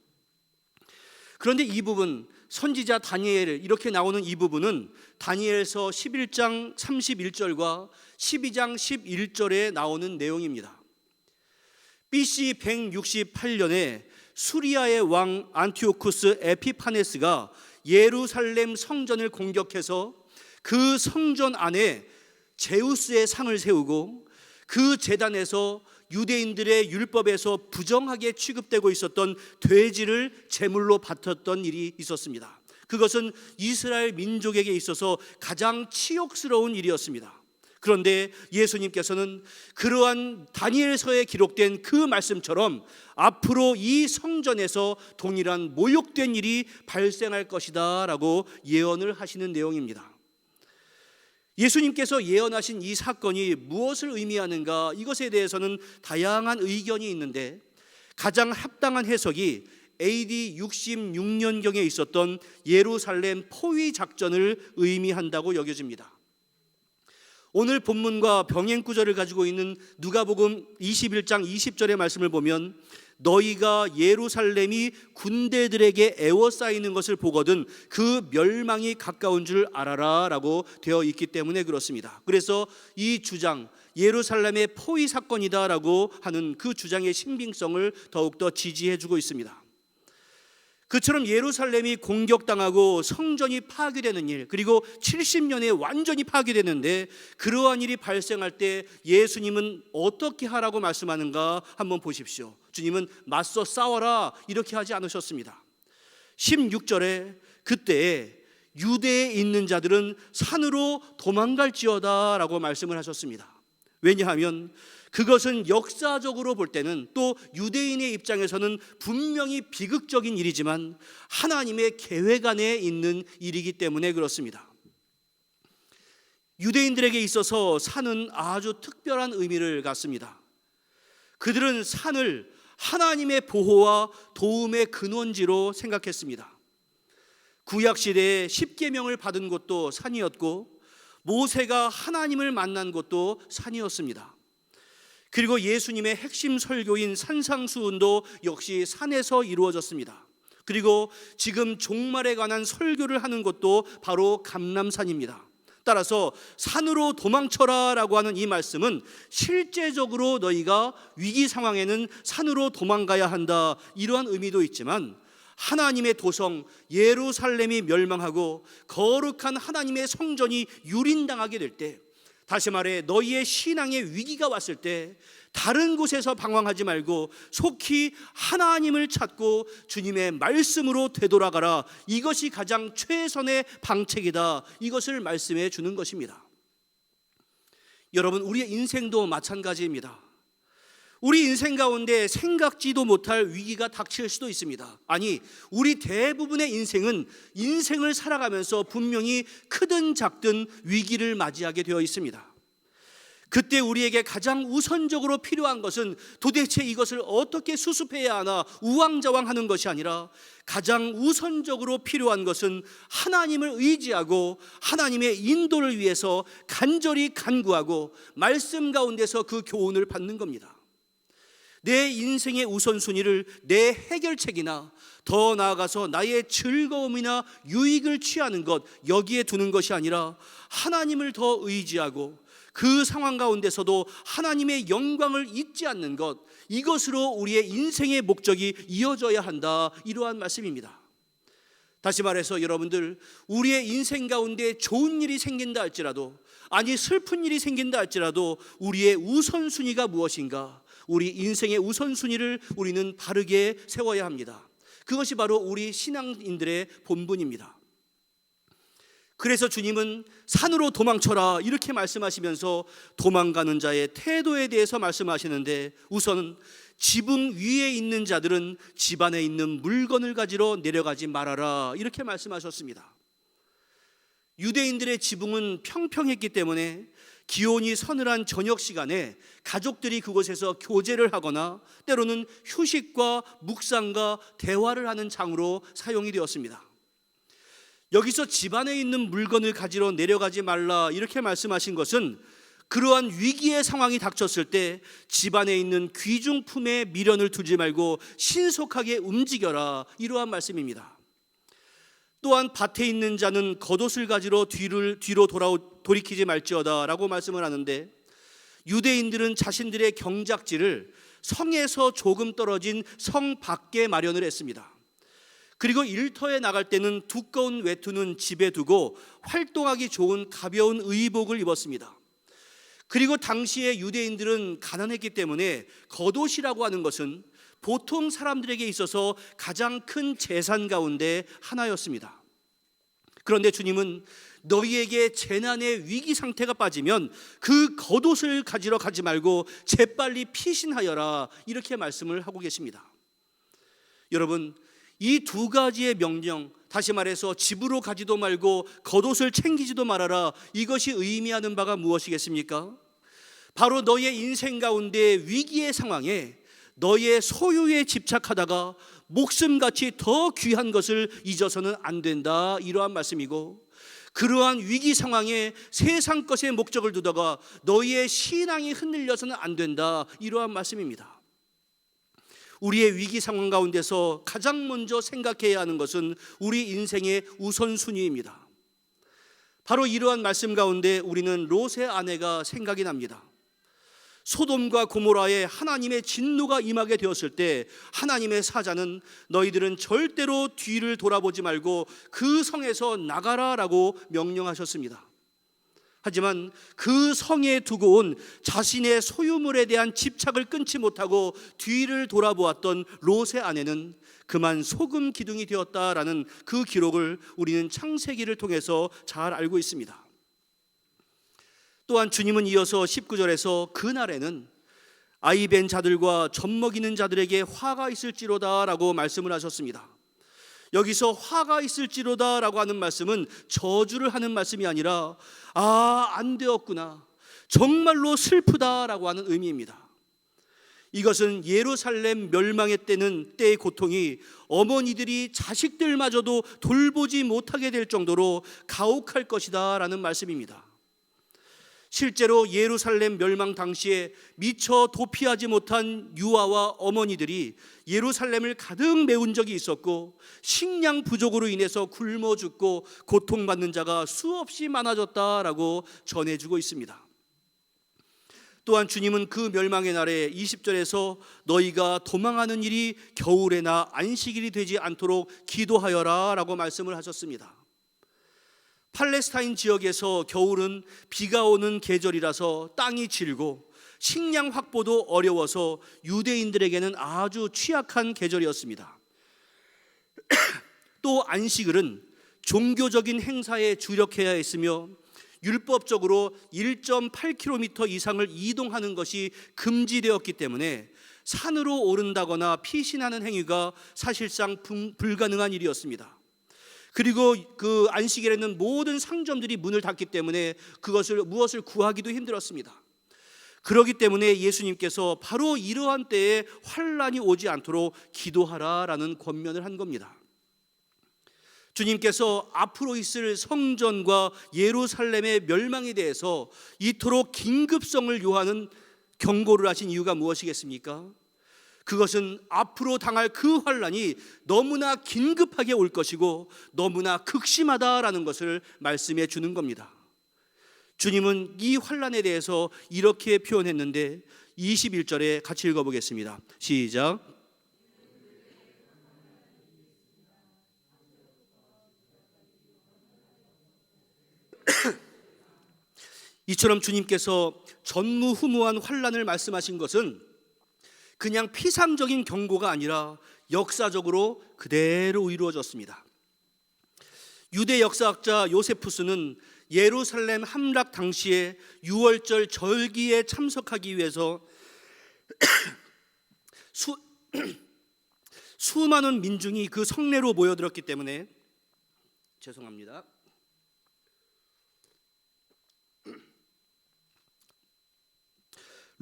그런데 이 부분, 선지자 다니엘 이렇게 나오는 이 부분은 다니엘서 11장 31절과 12장 11절에 나오는 내용입니다. BC 168년에 수리아의 왕 안티오쿠스 에피파네스가 예루살렘 성전을 공격해서 그 성전 안에 제우스의 상을 세우고 그 제단에서 유대인들의 율법에서 부정하게 취급되고 있었던 돼지를 제물로 바쳤던 일이 있었습니다. 그것은 이스라엘 민족에게 있어서 가장 치욕스러운 일이었습니다. 그런데 예수님께서는 그러한 다니엘서에 기록된 그 말씀처럼 앞으로 이 성전에서 동일한 모욕된 일이 발생할 것이다 라고 예언을 하시는 내용입니다. 예수님께서 예언하신 이 사건이 무엇을 의미하는가, 이것에 대해서는 다양한 의견이 있는데 가장 합당한 해석이 AD 66년경에 있었던 예루살렘 포위 작전을 의미한다고 여겨집니다. 오늘 본문과 병행 구절을 가지고 있는 누가복음 21장 20절의 말씀을 보면 너희가 예루살렘이 군대들에게 에워싸이는 것을 보거든 그 멸망이 가까운 줄 알아라 라고 되어 있기 때문에 그렇습니다. 그래서 이 주장, 예루살렘의 포위 사건이다 라고 하는 그 주장의 신빙성을 더욱더 지지해주고 있습니다. 그처럼 예루살렘이 공격당하고 성전이 파괴되는 일, 그리고 70년에 완전히 파괴되는데 그러한 일이 발생할 때 예수님은 어떻게 하라고 말씀하는가 한번 보십시오. 주님은 맞서 싸워라 이렇게 하지 않으셨습니다. 16절에 그때 유대에 있는 자들은 산으로 도망갈지어다 라고 말씀을 하셨습니다. 왜냐하면 그것은 역사적으로 볼 때는 또 유대인의 입장에서는 분명히 비극적인 일이지만 하나님의 계획 안에 있는 일이기 때문에 그렇습니다. 유대인들에게 있어서 산은 아주 특별한 의미를 갖습니다. 그들은 산을 하나님의 보호와 도움의 근원지로 생각했습니다. 구약시대에 십계명을 받은 곳도 산이었고 모세가 하나님을 만난 곳도 산이었습니다. 그리고 예수님의 핵심 설교인 산상수훈도 역시 산에서 이루어졌습니다. 그리고 지금 종말에 관한 설교를 하는 곳도 바로 감람산입니다. 따라서 산으로 도망쳐라 라고 하는 이 말씀은 실제적으로 너희가 위기 상황에는 산으로 도망가야 한다 이러한 의미도 있지만 하나님의 도성 예루살렘이 멸망하고 거룩한 하나님의 성전이 유린당하게 될 때, 다시 말해 너희의 신앙의 위기가 왔을 때 다른 곳에서 방황하지 말고 속히 하나님을 찾고 주님의 말씀으로 되돌아가라. 이것이 가장 최선의 방책이다. 이것을 말씀해 주는 것입니다. 여러분, 우리의 인생도 마찬가지입니다. 우리 인생 가운데 생각지도 못할 위기가 닥칠 수도 있습니다. 아니, 우리 대부분의 인생은 인생을 살아가면서 분명히 크든 작든 위기를 맞이하게 되어 있습니다. 그때 우리에게 가장 우선적으로 필요한 것은 도대체 이것을 어떻게 수습해야 하나 우왕좌왕하는 것이 아니라 가장 우선적으로 필요한 것은 하나님을 의지하고 하나님의 인도를 위해서 간절히 간구하고 말씀 가운데서 그 교훈을 받는 겁니다. 내 인생의 우선순위를 내 해결책이나 더 나아가서 나의 즐거움이나 유익을 취하는 것, 여기에 두는 것이 아니라 하나님을 더 의지하고 그 상황 가운데서도 하나님의 영광을 잊지 않는 것, 이것으로 우리의 인생의 목적이 이어져야 한다, 이러한 말씀입니다. 다시 말해서 여러분들, 우리의 인생 가운데 좋은 일이 생긴다 할지라도, 아니 슬픈 일이 생긴다 할지라도 우리의 우선순위가 무엇인가, 우리 인생의 우선순위를 우리는 바르게 세워야 합니다. 그것이 바로 우리 신앙인들의 본분입니다. 그래서 주님은 산으로 도망쳐라 이렇게 말씀하시면서 도망가는 자의 태도에 대해서 말씀하시는데, 우선 지붕 위에 있는 자들은 집 안에 있는 물건을 가지러 내려가지 말아라 이렇게 말씀하셨습니다. 유대인들의 지붕은 평평했기 때문에 기온이 서늘한 저녁 시간에 가족들이 그곳에서 교제를 하거나 때로는 휴식과 묵상과 대화를 하는 장으로 사용이 되었습니다. 여기서 집 안에 있는 물건을 가지러 내려가지 말라 이렇게 말씀하신 것은 그러한 위기의 상황이 닥쳤을 때 집 안에 있는 귀중품에 미련을 두지 말고 신속하게 움직여라, 이러한 말씀입니다. 또한 밭에 있는 자는 겉옷을 가지러 뒤로 돌이키지 말지어다 라고 말씀을 하는데, 유대인들은 자신들의 경작지를 성에서 조금 떨어진 성 밖에 마련을 했습니다. 그리고 일터에 나갈 때는 두꺼운 외투는 집에 두고 활동하기 좋은 가벼운 의복을 입었습니다. 그리고 당시의 유대인들은 가난했기 때문에 겉옷이라고 하는 것은 보통 사람들에게 있어서 가장 큰 재산 가운데 하나였습니다. 그런데 주님은 너희에게 재난의 위기 상태가 빠지면 그 겉옷을 가지러 가지 말고 재빨리 피신하여라 이렇게 말씀을 하고 계십니다. 여러분, 이 두 가지의 명령, 다시 말해서 집으로 가지도 말고 겉옷을 챙기지도 말아라, 이것이 의미하는 바가 무엇이겠습니까? 바로 너의 인생 가운데 위기의 상황에 너의 소유에 집착하다가 목숨같이 더 귀한 것을 잊어서는 안 된다, 이러한 말씀이고, 그러한 위기 상황에 세상 것의 목적을 두다가 너희의 신앙이 흔들려서는 안 된다, 이러한 말씀입니다. 우리의 위기 상황 가운데서 가장 먼저 생각해야 하는 것은 우리 인생의 우선순위입니다. 바로 이러한 말씀 가운데 우리는 롯의 아내가 생각이 납니다. 소돔과 고모라에 하나님의 진노가 임하게 되었을 때 하나님의 사자는 너희들은 절대로 뒤를 돌아보지 말고 그 성에서 나가라라고 명령하셨습니다. 하지만 그 성에 두고 온 자신의 소유물에 대한 집착을 끊지 못하고 뒤를 돌아보았던 롯의 아내는 그만 소금 기둥이 되었다라는 그 기록을 우리는 창세기를 통해서 잘 알고 있습니다. 또한 주님은 이어서 19절에서 그날에는 아이벤 자들과 젖먹이는 자들에게 화가 있을지로다 라고 말씀을 하셨습니다. 여기서 화가 있을지로다 라고 하는 말씀은 저주를 하는 말씀이 아니라 안 되었구나, 정말로 슬프다 라고 하는 의미입니다. 이것은 예루살렘 멸망의 때의 고통이 어머니들이 자식들마저도 돌보지 못하게 될 정도로 가혹할 것이다 라는 말씀입니다. 실제로 예루살렘 멸망 당시에 미처 도피하지 못한 유아와 어머니들이 예루살렘을 가득 메운 적이 있었고, 식량 부족으로 인해서 굶어 죽고 고통받는 자가 수없이 많아졌다라고 전해주고 있습니다. 또한 주님은 그 멸망의 날에 20절에서 너희가 도망하는 일이 겨울에나 안식일이 되지 않도록 기도하여라 라고 말씀을 하셨습니다. 팔레스타인 지역에서 겨울은 비가 오는 계절이라서 땅이 질고 식량 확보도 어려워서 유대인들에게는 아주 취약한 계절이었습니다. 또 안식일은 종교적인 행사에 주력해야 했으며 율법적으로 1.8km 이상을 이동하는 것이 금지되었기 때문에 산으로 오른다거나 피신하는 행위가 사실상 불가능한 일이었습니다. 그리고 그 안식일에는 모든 상점들이 문을 닫기 때문에 무엇을 구하기도 힘들었습니다. 그렇기 때문에 예수님께서 바로 이러한 때에 환난이 오지 않도록 기도하라라는 권면을 한 겁니다. 주님께서 앞으로 있을 성전과 예루살렘의 멸망에 대해서 이토록 긴급성을 요하는 경고를 하신 이유가 무엇이겠습니까? 그것은 앞으로 당할 그 환난이 너무나 긴급하게 올 것이고 너무나 극심하다라는 것을 말씀해 주는 겁니다. 주님은 이 환난에 대해서 이렇게 표현했는데 21절에 같이 읽어보겠습니다. 시작. 이처럼 주님께서 전무후무한 환난을 말씀하신 것은 그냥 피상적인 경고가 아니라 역사적으로 그대로 이루어졌습니다. 유대 역사학자 요세푸스는 예루살렘 함락 당시에 유월절 절기에 참석하기 위해서 수많은 민중이 그 성내로 모여들었기 때문에 죄송합니다.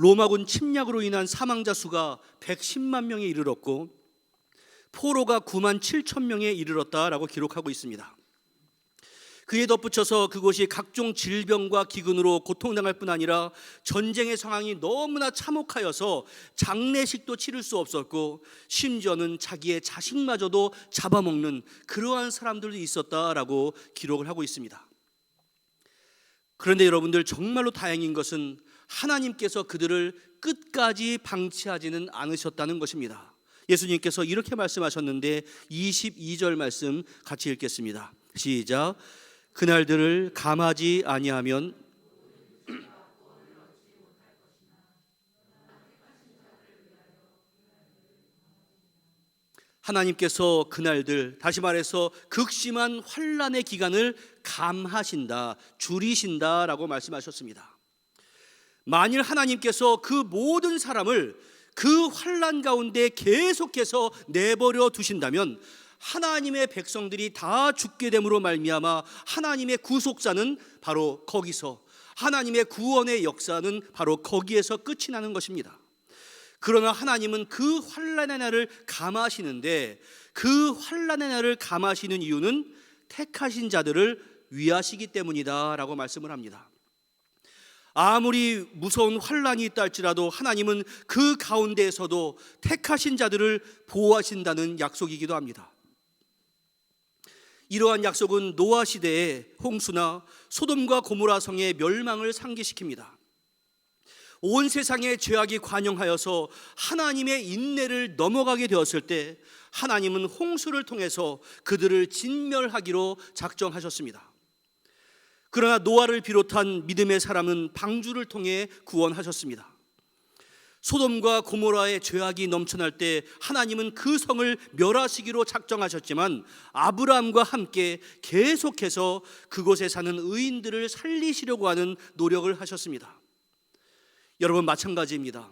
로마군 침략으로 인한 사망자 수가 110만 명에 이르렀고 포로가 9만 7천 명에 이르렀다라고 기록하고 있습니다. 그에 덧붙여서 그곳이 각종 질병과 기근으로 고통당할 뿐 아니라 전쟁의 상황이 너무나 참혹하여서 장례식도 치를 수 없었고 심지어는 자기의 자식마저도 잡아먹는 그러한 사람들도 있었다라고 기록을 하고 있습니다. 그런데 여러분들, 정말로 다행인 것은 하나님께서 그들을 끝까지 방치하지는 않으셨다는 것입니다. 예수님께서 이렇게 말씀하셨는데 22절 말씀 같이 읽겠습니다. 시작. 그날들을 감하지 아니하면 하나님께서 그날들, 다시 말해서 극심한 환난의 기간을 감하신다, 줄이신다라고 말씀하셨습니다. 만일 하나님께서 그 모든 사람을 그 환난 가운데 계속해서 내버려 두신다면 하나님의 백성들이 다 죽게 됨으로 말미암아 하나님의 구속사는 바로 거기서, 하나님의 구원의 역사는 바로 거기에서 끝이 나는 것입니다. 그러나 하나님은 그 환난의 날을 감하시는데 그 환난의 날을 감하시는 이유는 택하신 자들을 위하시기 때문이다라고 말씀을 합니다. 아무리 무서운 환란이 있다 할지라도 하나님은 그 가운데에서도 택하신 자들을 보호하신다는 약속이기도 합니다. 이러한 약속은 노아 시대의 홍수나 소돔과 고모라 성의 멸망을 상기시킵니다. 온 세상에 죄악이 관영하여서 하나님의 인내를 넘어가게 되었을 때 하나님은 홍수를 통해서 그들을 진멸하기로 작정하셨습니다. 그러나 노아를 비롯한 믿음의 사람은 방주를 통해 구원하셨습니다. 소돔과 고모라의 죄악이 넘쳐날 때 하나님은 그 성을 멸하시기로 작정하셨지만 아브라함과 함께 계속해서 그곳에 사는 의인들을 살리시려고 하는 노력을 하셨습니다. 여러분, 마찬가지입니다.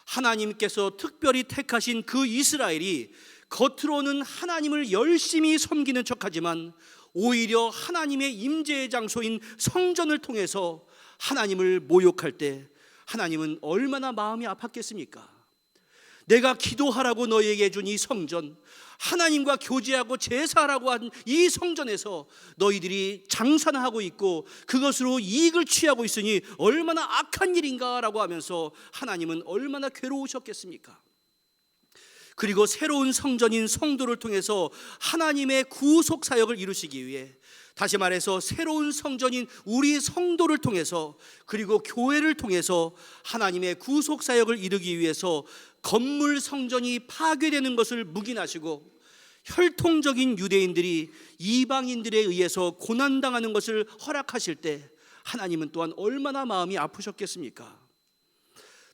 하나님께서 특별히 택하신 그 이스라엘이 겉으로는 하나님을 열심히 섬기는 척하지만 오히려 하나님의 임재의 장소인 성전을 통해서 하나님을 모욕할 때 하나님은 얼마나 마음이 아팠겠습니까? 내가 기도하라고 너희에게 준 이 성전, 하나님과 교제하고 제사하라고 한 이 성전에서 너희들이 장사나 하고 있고 그것으로 이익을 취하고 있으니 얼마나 악한 일인가 라고 하면서 하나님은 얼마나 괴로우셨겠습니까? 그리고 새로운 성전인 성도를 통해서 하나님의 구속 사역을 이루시기 위해, 다시 말해서 새로운 성전인 우리 성도를 통해서 그리고 교회를 통해서 하나님의 구속 사역을 이루기 위해서 건물 성전이 파괴되는 것을 묵인하시고 혈통적인 유대인들이 이방인들에 의해서 고난당하는 것을 허락하실 때 하나님은 또한 얼마나 마음이 아프셨겠습니까?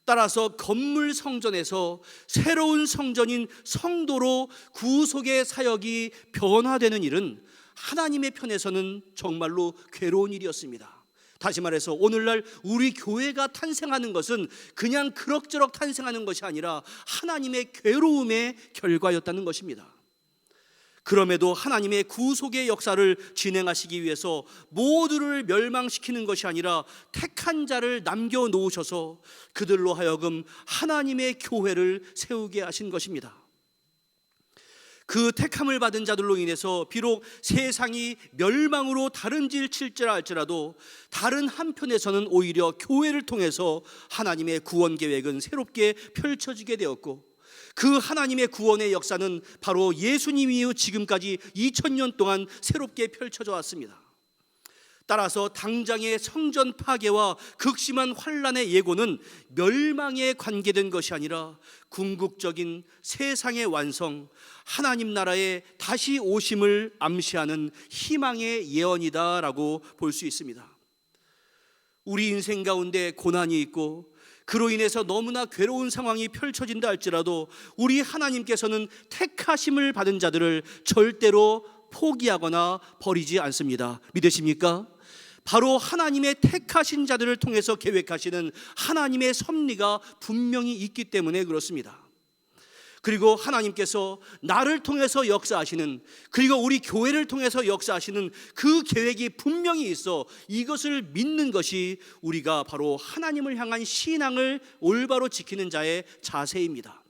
따라서 건물 성전에서 새로운 성전인 성도로 구속의 사역이 변화되는 일은 하나님의 편에서는 정말로 괴로운 일이었습니다. 다시 말해서 오늘날 우리 교회가 탄생하는 것은 그냥 그럭저럭 탄생하는 것이 아니라 하나님의 괴로움의 결과였다는 것입니다. 그럼에도 하나님의 구속의 역사를 진행하시기 위해서 모두를 멸망시키는 것이 아니라 택한 자를 남겨놓으셔서 그들로 하여금 하나님의 교회를 세우게 하신 것입니다. 그 택함을 받은 자들로 인해서 비록 세상이 멸망으로 다른 질 칠지라 할지라도 다른 한편에서는 오히려 교회를 통해서 하나님의 구원 계획은 새롭게 펼쳐지게 되었고, 그 하나님의 구원의 역사는 바로 예수님 이후 지금까지 2000년 동안 새롭게 펼쳐져 왔습니다. 따라서 당장의 성전 파괴와 극심한 환란의 예고는 멸망에 관계된 것이 아니라 궁극적인 세상의 완성, 하나님 나라의 다시 오심을 암시하는 희망의 예언이다라고 볼 수 있습니다. 우리 인생 가운데 고난이 있고 그로 인해서 너무나 괴로운 상황이 펼쳐진다 할지라도 우리 하나님께서는 택하심을 받은 자들을 절대로 포기하거나 버리지 않습니다. 믿으십니까? 바로 하나님의 택하신 자들을 통해서 계획하시는 하나님의 섭리가 분명히 있기 때문에 그렇습니다. 그리고 하나님께서 나를 통해서 역사하시는, 그리고 우리 교회를 통해서 역사하시는 그 계획이 분명히 있어 이것을 믿는 것이 우리가 바로 하나님을 향한 신앙을 올바로 지키는 자의 자세입니다.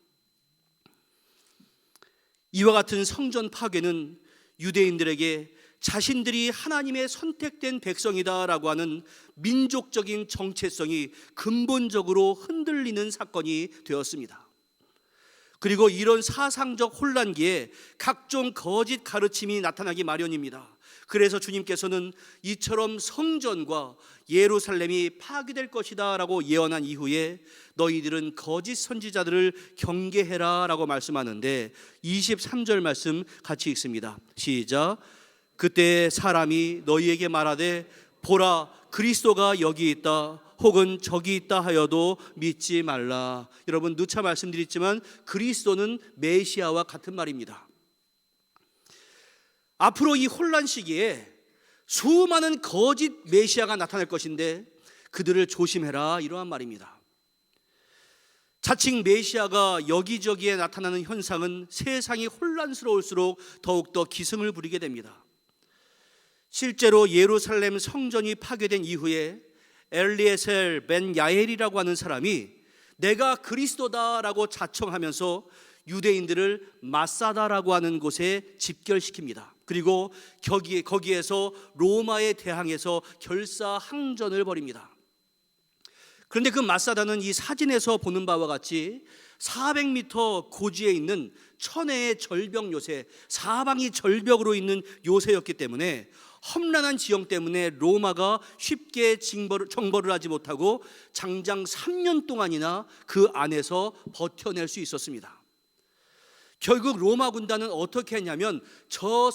이와 같은 성전 파괴는 유대인들에게 자신들이 하나님의 선택된 백성이다라고 하는 민족적인 정체성이 근본적으로 흔들리는 사건이 되었습니다. 그리고 이런 사상적 혼란기에 각종 거짓 가르침이 나타나기 마련입니다. 그래서 주님께서는 이처럼 성전과 예루살렘이 파괴될 것이다 라고 예언한 이후에 너희들은 거짓 선지자들을 경계해라 라고 말씀하는데 23절 말씀 같이 읽습니다. 시작. 그때 사람이 너희에게 말하되 보라 그리스도가 여기 있다 혹은 저기 있다 하여도 믿지 말라. 여러분 누차 말씀드렸지만 그리스도는 메시아와 같은 말입니다. 앞으로 이 혼란 시기에 수많은 거짓 메시아가 나타날 것인데 그들을 조심해라 이러한 말입니다. 자칭 메시아가 여기저기에 나타나는 현상은 세상이 혼란스러울수록 더욱더 기승을 부리게 됩니다. 실제로 예루살렘 성전이 파괴된 이후에 엘리에셀 벤 야엘이라고 하는 사람이 내가 그리스도다라고 자청하면서 유대인들을 마사다라고 하는 곳에 집결시킵니다. 그리고 거기에서 로마에 대항해서 결사항전을 벌입니다. 그런데 그 마사다는 이 사진에서 보는 바와 같이 400m 고지에 있는 천혜의 절벽 요새, 사방이 절벽으로 있는 요새였기 때문에 험난한 지형 때문에 로마가 쉽게 정벌을 하지 못하고 장장 3년 동안이나 그 안에서 버텨낼 수 있었습니다. 결국 로마 군단은 어떻게 했냐면 저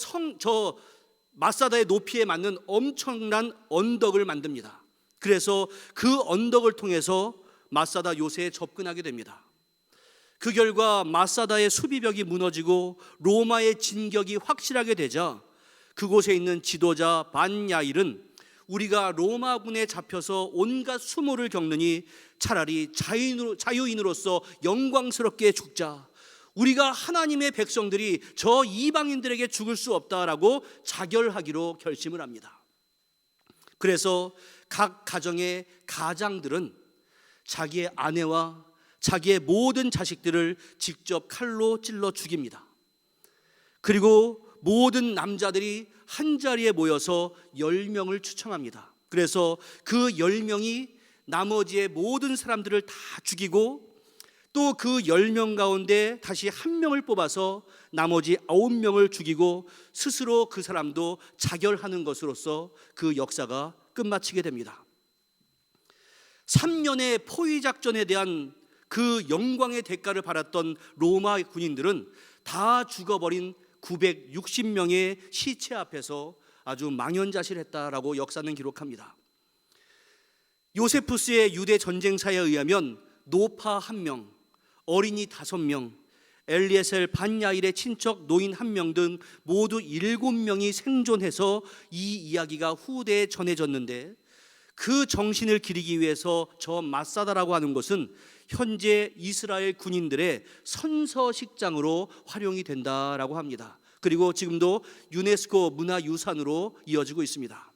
마사다의 높이에 맞는 엄청난 언덕을 만듭니다. 그래서 그 언덕을 통해서 마사다 요새에 접근하게 됩니다. 그 결과 마사다의 수비벽이 무너지고 로마의 진격이 확실하게 되자 그곳에 있는 지도자 반야일은 우리가 로마군에 잡혀서 온갖 수모를 겪느니 차라리 자유인으로서 영광스럽게 죽자, 우리가 하나님의 백성들이 저 이방인들에게 죽을 수 없다라고 자결하기로 결심을 합니다. 그래서 각 가정의 가장들은 자기의 아내와 자기의 모든 자식들을 직접 칼로 찔러 죽입니다. 그리고 모든 남자들이 한자리에 모여서 10명을 추첨합니다. 그래서 그 10명이 나머지의 모든 사람들을 다 죽이고 또 그 10명 가운데 다시 한 명을 뽑아서 나머지 9명을 죽이고 스스로 그 사람도 자결하는 것으로서 그 역사가 끝마치게 됩니다. 3년의 포위 작전에 대한 그 영광의 대가를 받았던 로마 군인들은 다 죽어버린 960명의 시체 앞에서 아주 망연자실했다라고 역사는 기록합니다. 요세푸스의 유대 전쟁사에 의하면 노파 1명, 어린이 5명, 엘리에셀 반야일의 친척 노인 1명 등 모두 7명이 생존해서 이 이야기가 후대에 전해졌는데, 그 정신을 기리기 위해서 저 마사다라고 하는 곳은 현재 이스라엘 군인들의 선서식장으로 활용이 된다라고 합니다. 그리고 지금도 유네스코 문화유산으로 이어지고 있습니다.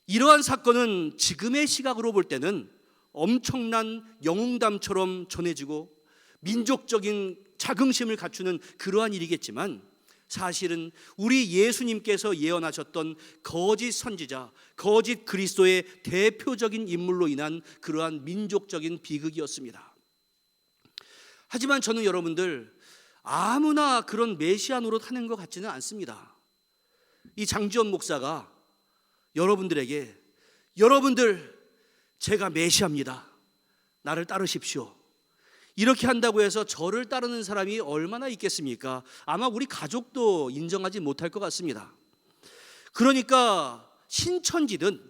이러한 사건은 지금의 시각으로 볼 때는 엄청난 영웅담처럼 전해지고 민족적인 자긍심을 갖추는 그러한 일이겠지만, 사실은 우리 예수님께서 예언하셨던 거짓 선지자, 거짓 그리스도의 대표적인 인물로 인한 그러한 민족적인 비극이었습니다. 하지만 저는 여러분들, 아무나 그런 메시아 노릇하는 것 같지는 않습니다. 이 장지원 목사가 여러분들에게, 여러분들 제가 메시아입니다, 나를 따르십시오, 이렇게 한다고 해서 저를 따르는 사람이 얼마나 있겠습니까? 아마 우리 가족도 인정하지 못할 것 같습니다. 그러니까 신천지든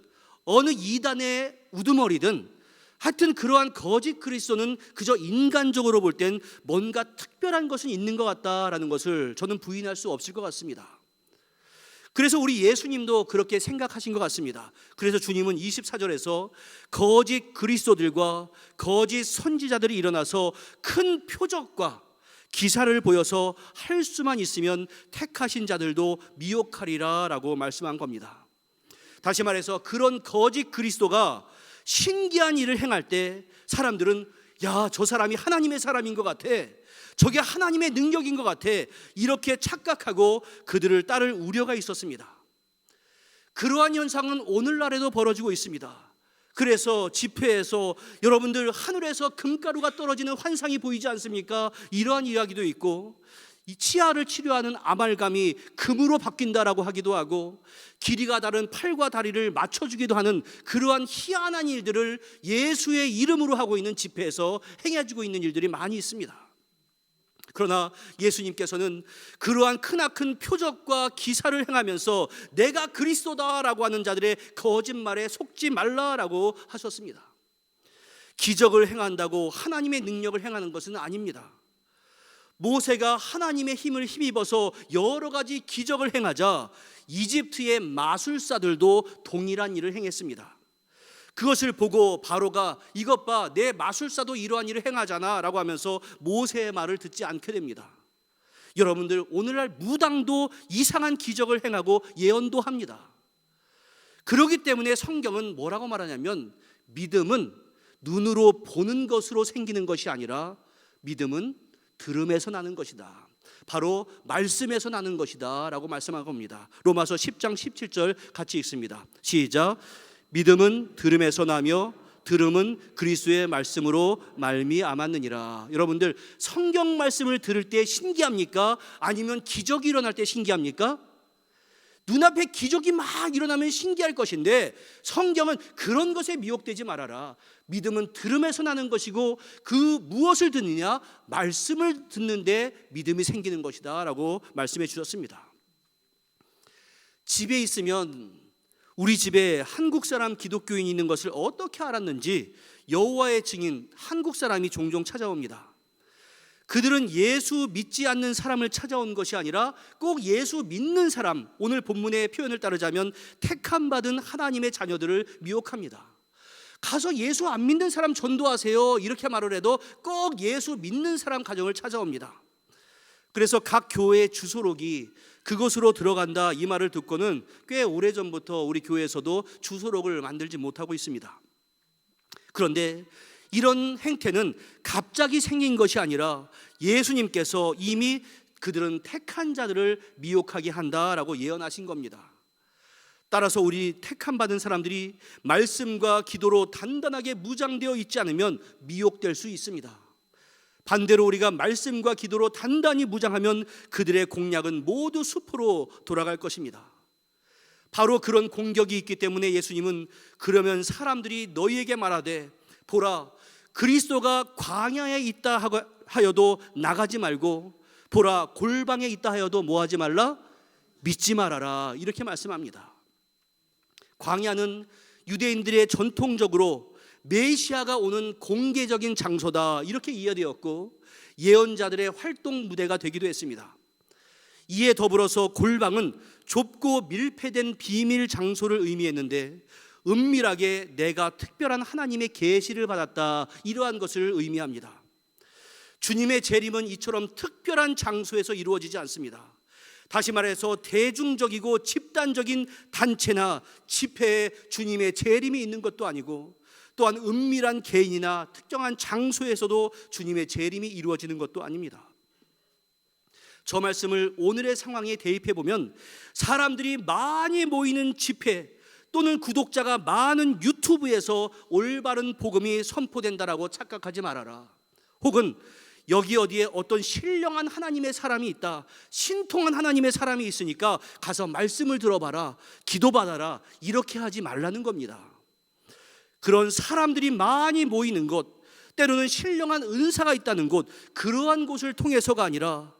어느 이단의 우두머리든 하여튼 그러한 거짓 그리스도는 그저 인간적으로 볼 땐 뭔가 특별한 것은 있는 것 같다라는 것을 저는 부인할 수 없을 것 같습니다. 그래서 우리 예수님도 그렇게 생각하신 것 같습니다. 그래서 주님은 24절에서 거짓 그리스도들과 거짓 선지자들이 일어나서 큰 표적과 기사를 보여서 할 수만 있으면 택하신 자들도 미혹하리라 라고 말씀한 겁니다. 다시 말해서 그런 거짓 그리스도가 신기한 일을 행할 때 사람들은 야, 저 사람이 하나님의 사람인 것 같아, 저게 하나님의 능력인 것 같아, 이렇게 착각하고 그들을 따를 우려가 있었습니다. 그러한 현상은 오늘날에도 벌어지고 있습니다. 그래서 집회에서 여러분들 하늘에서 금가루가 떨어지는 환상이 보이지 않습니까? 이러한 이야기도 있고, 이 치아를 치료하는 아말감이 금으로 바뀐다라고 하기도 하고, 길이가 다른 팔과 다리를 맞춰주기도 하는 그러한 희한한 일들을 예수의 이름으로 하고 있는 집회에서 행해지고 있는 일들이 많이 있습니다. 그러나 예수님께서는 그러한 크나큰 표적과 기사를 행하면서 내가 그리스도다라고 하는 자들의 거짓말에 속지 말라라고 하셨습니다. 기적을 행한다고 하나님의 능력을 행하는 것은 아닙니다. 모세가 하나님의 힘을 힘입어서 여러 가지 기적을 행하자 이집트의 마술사들도 동일한 일을 행했습니다. 그것을 보고 바로가 이것 봐, 내 마술사도 이러한 일을 행하잖아 라고 하면서 모세의 말을 듣지 않게 됩니다. 여러분들, 오늘날 무당도 이상한 기적을 행하고 예언도 합니다. 그렇기 때문에 성경은 뭐라고 말하냐면, 믿음은 눈으로 보는 것으로 생기는 것이 아니라 믿음은 들음에서 나는 것이다. 바로 말씀에서 나는 것이다 라고 말씀한 겁니다. 로마서 10장 17절 같이 읽습니다. 시작. 믿음은 들음에서 나며 들음은 그리스도의 말씀으로 말미암았느니라. 여러분들, 성경 말씀을 들을 때 신기합니까? 아니면 기적이 일어날 때 신기합니까? 눈앞에 기적이 막 일어나면 신기할 것인데, 성경은 그런 것에 미혹되지 말아라. 믿음은 들음에서 나는 것이고 그 무엇을 듣느냐? 말씀을 듣는데 믿음이 생기는 것이다 라고 말씀해 주셨습니다. 집에 있으면 우리 집에 한국 사람 기독교인이 있는 것을 어떻게 알았는지 여호와의 증인 한국 사람이 종종 찾아옵니다. 그들은 예수 믿지 않는 사람을 찾아온 것이 아니라 꼭 예수 믿는 사람, 오늘 본문의 표현을 따르자면 택함 받은 하나님의 자녀들을 미혹합니다. 가서 예수 안 믿는 사람 전도하세요 이렇게 말을 해도 꼭 예수 믿는 사람 가정을 찾아옵니다. 그래서 각 교회의 주소록이 그곳으로 들어간다 이 말을 듣고는 꽤 오래전부터 우리 교회에서도 주소록을 만들지 못하고 있습니다. 그런데 이런 행태는 갑자기 생긴 것이 아니라 예수님께서 이미 그들은 택한 자들을 미혹하게 한다라고 예언하신 겁니다. 따라서 우리 택함 받은 사람들이 말씀과 기도로 단단하게 무장되어 있지 않으면 미혹될 수 있습니다. 반대로 우리가 말씀과 기도로 단단히 무장하면 그들의 공략은 모두 숲으로 돌아갈 것입니다. 바로 그런 공격이 있기 때문에 예수님은 그러면 사람들이 너희에게 말하되 보라 그리스도가 광야에 있다 하여도 나가지 말고 보라 골방에 있다 하여도 뭐하지 말라? 믿지 말아라 이렇게 말씀합니다. 광야는 유대인들의 전통적으로 메시아가 오는 공개적인 장소다 이렇게 이해되었고 예언자들의 활동 무대가 되기도 했습니다. 이에 더불어서 골방은 좁고 밀폐된 비밀 장소를 의미했는데 은밀하게 내가 특별한 하나님의 계시를 받았다 이러한 것을 의미합니다. 주님의 재림은 이처럼 특별한 장소에서 이루어지지 않습니다. 다시 말해서 대중적이고 집단적인 단체나 집회에 주님의 재림이 있는 것도 아니고 또한 은밀한 개인이나 특정한 장소에서도 주님의 재림이 이루어지는 것도 아닙니다. 저 말씀을 오늘의 상황에 대입해 보면 사람들이 많이 모이는 집회 또는 구독자가 많은 유튜브에서 올바른 복음이 선포된다라고 착각하지 말아라. 혹은 여기 어디에 어떤 신령한 하나님의 사람이 있다, 신통한 하나님의 사람이 있으니까 가서 말씀을 들어봐라, 기도받아라 이렇게 하지 말라는 겁니다. 그런 사람들이 많이 모이는 곳, 때로는 신령한 은사가 있다는 곳, 그러한 곳을 통해서가 아니라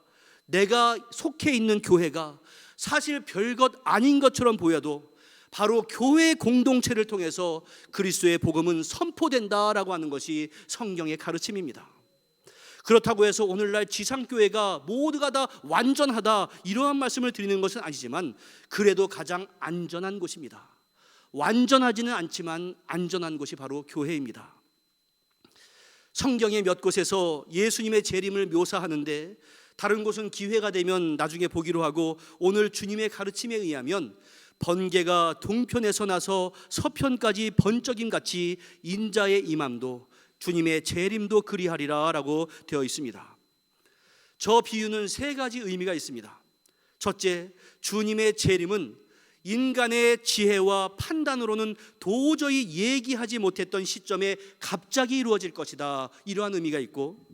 내가 속해 있는 교회가 사실 별것 아닌 것처럼 보여도 바로 교회 공동체를 통해서 그리스도의 복음은 선포된다라고 하는 것이 성경의 가르침입니다. 그렇다고 해서 오늘날 지상교회가 모두가 다 완전하다 이러한 말씀을 드리는 것은 아니지만 그래도 가장 안전한 곳입니다. 완전하지는 않지만 안전한 곳이 바로 교회입니다. 성경의 몇 곳에서 예수님의 재림을 묘사하는데 다른 곳은 기회가 되면 나중에 보기로 하고 오늘 주님의 가르침에 의하면 번개가 동편에서 나서 서편까지 번쩍임같이 인자의 임함도 주님의 재림도 그리하리라 라고 되어 있습니다. 저 비유는 세 가지 의미가 있습니다. 첫째, 주님의 재림은 인간의 지혜와 판단으로는 도저히 얘기하지 못했던 시점에 갑자기 이루어질 것이다 이러한 의미가 있고,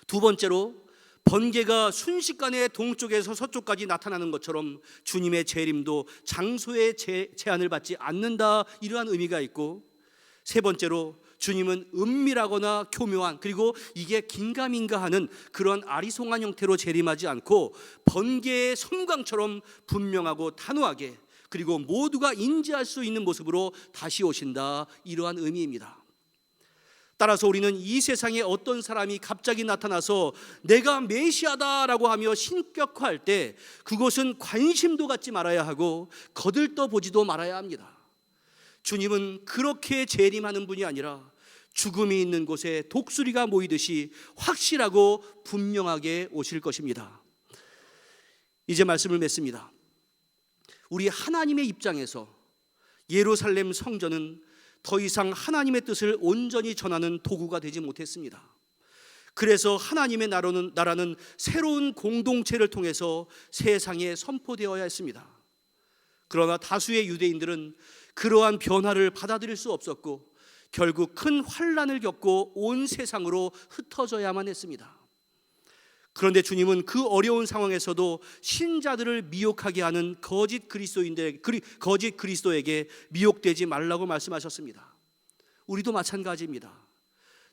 두 번째로 번개가 순식간에 동쪽에서 서쪽까지 나타나는 것처럼 주님의 재림도 장소의 제한을 받지 않는다 이러한 의미가 있고, 세 번째로 주님은 은밀하거나 교묘한 그리고 이게 긴가민가 하는 그런 아리송한 형태로 재림하지 않고 번개의 섬광처럼 분명하고 단호하게 그리고 모두가 인지할 수 있는 모습으로 다시 오신다 이러한 의미입니다. 따라서 우리는 이 세상에 어떤 사람이 갑자기 나타나서 내가 메시아다라고 하며 신격화할 때 그것은 관심도 갖지 말아야 하고 거들떠 보지도 말아야 합니다. 주님은 그렇게 재림하는 분이 아니라 죽음이 있는 곳에 독수리가 모이듯이 확실하고 분명하게 오실 것입니다. 이제 말씀을 맺습니다. 우리 하나님의 입장에서 예루살렘 성전은 더 이상 하나님의 뜻을 온전히 전하는 도구가 되지 못했습니다. 그래서 하나님의 나라는 새로운 공동체를 통해서 세상에 선포되어야 했습니다. 그러나 다수의 유대인들은 그러한 변화를 받아들일 수 없었고 결국 큰 환난을 겪고 온 세상으로 흩어져야만 했습니다. 그런데 주님은 그 어려운 상황에서도 신자들을 미혹하게 하는 거짓 그리스도에게 미혹되지 말라고 말씀하셨습니다. 우리도 마찬가지입니다.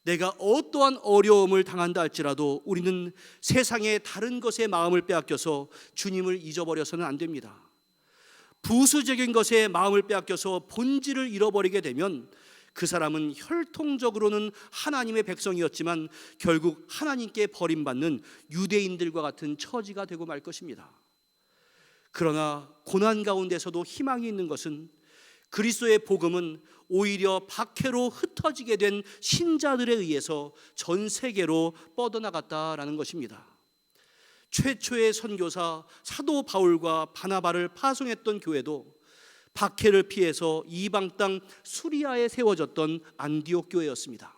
내가 어떠한 어려움을 당한다 할지라도 우리는 세상의 다른 것에 마음을 빼앗겨서 주님을 잊어버려서는 안 됩니다. 부수적인 것에 마음을 빼앗겨서 본질을 잃어버리게 되면 그 사람은 혈통적으로는 하나님의 백성이었지만 결국 하나님께 버림받는 유대인들과 같은 처지가 되고 말 것입니다. 그러나 고난 가운데서도 희망이 있는 것은 그리스도의 복음은 오히려 박해로 흩어지게 된 신자들에 의해서 전 세계로 뻗어나갔다라는 것입니다. 최초의 선교사 사도 바울과 바나바를 파송했던 교회도 박해를 피해서 이방 땅 수리아에 세워졌던 안디옥 교회였습니다.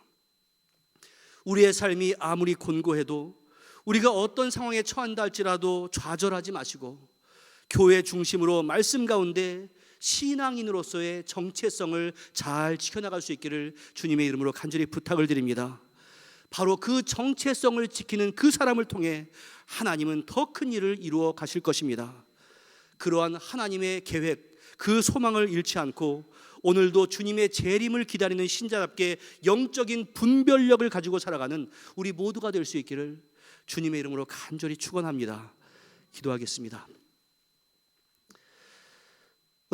우리의 삶이 아무리 곤고해도 우리가 어떤 상황에 처한다 할지라도 좌절하지 마시고 교회 중심으로 말씀 가운데 신앙인으로서의 정체성을 잘 지켜나갈 수 있기를 주님의 이름으로 간절히 부탁을 드립니다. 바로 그 정체성을 지키는 그 사람을 통해 하나님은 더 큰 일을 이루어 가실 것입니다. 그러한 하나님의 계획, 그 소망을 잃지 않고 오늘도 주님의 재림을 기다리는 신자답게 영적인 분별력을 가지고 살아가는 우리 모두가 될 수 있기를 주님의 이름으로 간절히 축원합니다. 기도하겠습니다.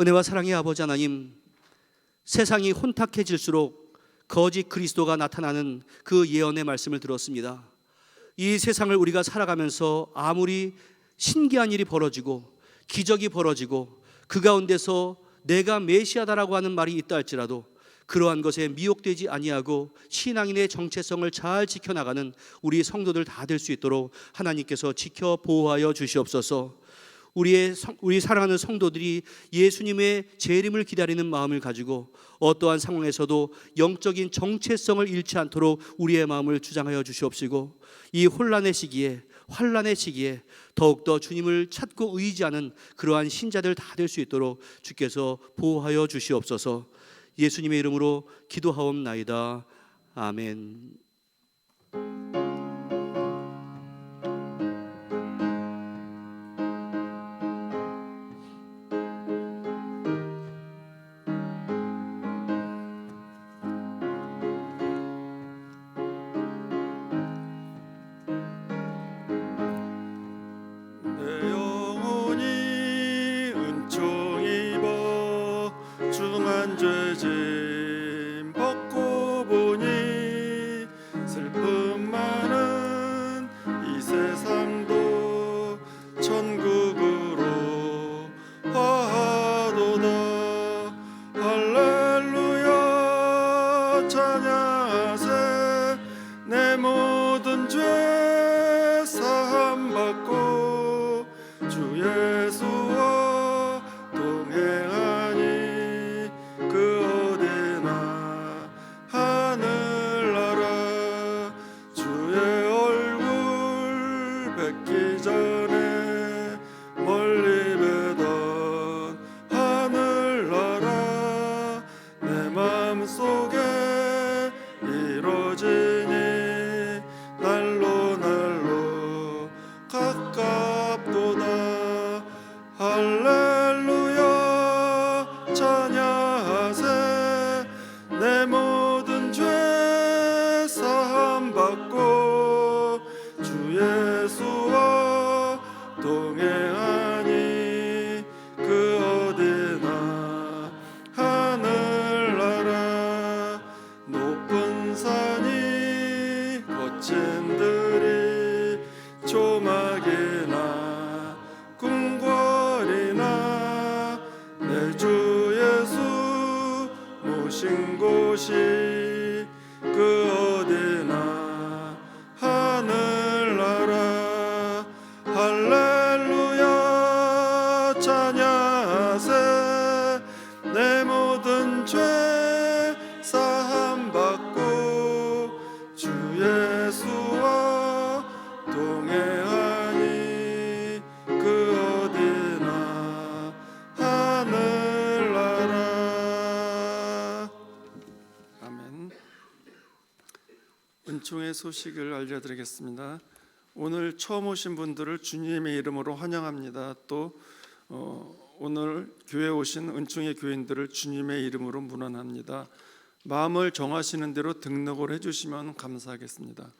은혜와 사랑의 아버지 하나님, 세상이 혼탁해질수록 거짓 그리스도가 나타나는 그 예언의 말씀을 들었습니다. 이 세상을 우리가 살아가면서 아무리 신기한 일이 벌어지고 기적이 벌어지고 그 가운데서 내가 메시아다라고 하는 말이 있다 할지라도 그러한 것에 미혹되지 아니하고 신앙인의 정체성을 잘 지켜나가는 우리 성도들 다 될 수 있도록 하나님께서 지켜 보호하여 주시옵소서. 우리 사랑하는 성도들이 예수님의 재림을 기다리는 마음을 가지고 어떠한 상황에서도 영적인 정체성을 잃지 않도록 우리의 마음을 주장하여 주시옵시고 이 혼란의 시기에 환난의 시기에 더욱더 주님을 찾고 의지하는 그러한 신자들 다 될 수 있도록 주께서 보호하여 주시옵소서. 예수님의 이름으로 기도하옵나이다. 아멘. 내 영혼이 은총 입어 중한 죄짐 벗고 보니 슬픔 많은 이 세상도 천국으로 화하도다. 할렐루야 찬양하세. 내 모든 죄 사함 받고 주 예수와 동행하니 그 어디나 하늘나라. 주의 얼굴 뵙기 전에 멀리 뵈던 하늘나라. 내 마음속에 이루어지니 날로 날로 가깝도다. 할렐루야 찬양하세. 내 모든 죄 사함 받고 주 예수와 동행하니 그 어디나 하늘나라. 높은 산이 거친 들이 조막이나 궁궐이나 내 주 예수 모신 곳이 그 어디나 하늘나라. 할렐루야 찬양하세. 내 모든 죄 사함 받고 주 예수와 은총의 소식을 알려드리겠습니다. 오늘 처음 오신 분들을 주님의 이름으로 환영합니다. 또 오늘 교회에 오신 은총의 교인들을 주님의 이름으로 문안합니다. 마음을 정하시는 대로 등록을 해주시면 감사하겠습니다.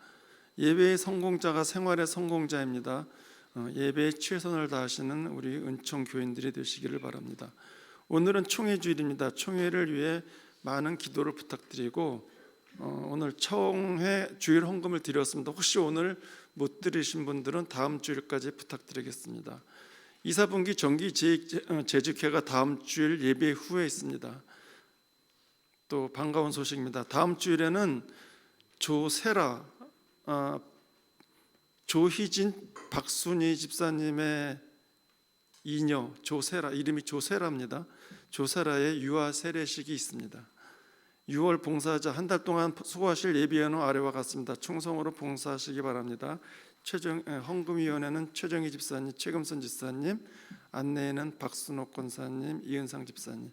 예배의 성공자가 생활의 성공자입니다. 예배에 최선을 다하시는 우리 은총 교인들이 되시기를 바랍니다. 오늘은 총회 주일입니다. 총회를 위해 많은 기도를 부탁드리고 오늘 총회 주일 헌금을 드렸습니다. 혹시 오늘 못 드리신 분들은 다음 주일까지 부탁드리겠습니다. 이사분기 정기 재직회가 다음 주일 예배 후에 있습니다. 또 반가운 소식입니다. 다음 주일에는 조세라, 조희진 박순희 집사님의 이녀 조세라, 이름이 조세라입니다. 조세라의 유아 세례식이 있습니다. 6월 봉사자 한 달 동안 수고하실 예비연호 아래와 같습니다. 충성으로 봉사하시기 바랍니다. 헌금위원회는 최정희 집사님, 최금선 집사님, 안내에는 박순옥 권사님, 이은상 집사님.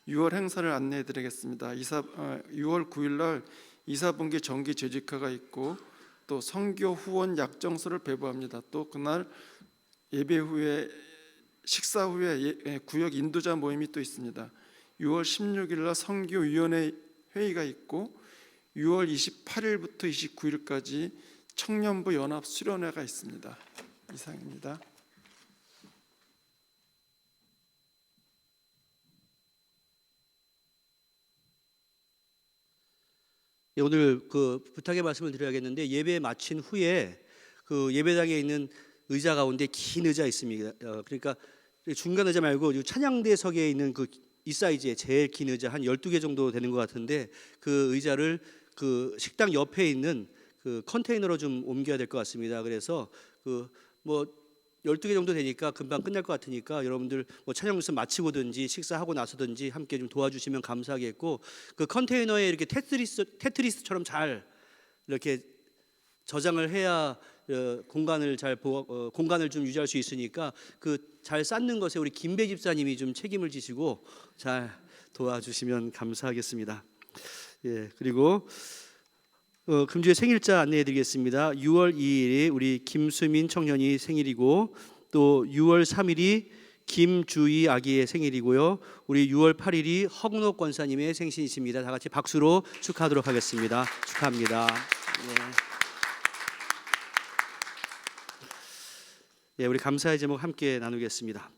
6월 행사를 안내해 드리겠습니다. 6월 9일 날 이사분기 정기 재직회가 있고 또 선교 후원 약정서를 배부합니다. 또 그날 예배 후에 식사 후에 구역 인도자 모임이 또 있습니다. 6월 16일 날 선교위원회 회의가 있고 6월 28일부터 29일까지 청년부 연합 수련회가 있습니다. 이상입니다. 오늘 그 부탁의 말씀을 드려야겠는데, 예배 마친 후에 그 예배당에 있는 의자 가운데 긴 의자 있습니다. 그러니까 중간 의자 말고 찬양대석에 있는 그 이 사이즈의 제일 긴 의자 한 12개 정도 되는 것 같은데, 그 의자를 그 식당 옆에 있는 그 컨테이너로 좀 옮겨야 될 것 같습니다. 그래서 그 뭐 12개 정도 되니까 금방 끝날 것 같으니까 여러분들 뭐 찬양 말씀 마치고든지 식사하고 나서든지 함께 좀 도와주시면 감사하겠고, 그 컨테이너에 이렇게 테트리스처럼 잘 이렇게 저장을 해야 공간을 공간을 좀 유지할 수 있으니까 그 잘 쌓는 것에 우리 김배 집사님이 좀 책임을 지시고 잘 도와주시면 감사하겠습니다. 예, 그리고 금주의 생일자 안내해드리겠습니다. 6월 2일이 우리 김수민 청년이 생일이고, 또 6월 3일이 김주희 아기의 생일이고요. 우리 6월 8일이 허근옥 권사님의 생신이십니다. 다 같이 박수로 축하하도록 하겠습니다. 축하합니다. 예, 우리 감사의 제목 함께 나누겠습니다.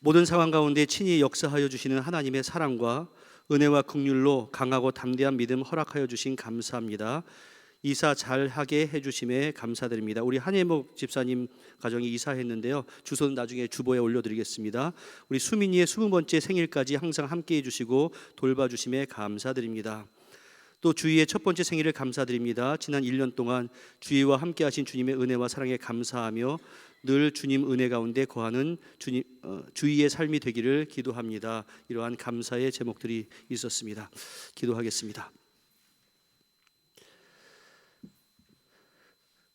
모든 상황 가운데 친히 역사하여 주시는 하나님의 사랑과 은혜와 긍휼로 강하고 담대한 믿음 허락하여 주신 감사합니다. 이사 잘하게 해주심에 감사드립니다. 우리 한예목 집사님 가정이 이사했는데요. 주소는 나중에 주보에 올려드리겠습니다. 우리 수민이의 20번째 생일까지 항상 함께해 주시고 돌봐주심에 감사드립니다. 또 주희의 첫 번째 생일을 감사드립니다. 지난 1년 동안 주희와 함께하신 주님의 은혜와 사랑에 감사하며 늘 주님 은혜 가운데 거하는 주희의 삶이 되기를 기도합니다. 이러한 감사의 제목들이 있었습니다. 기도하겠습니다.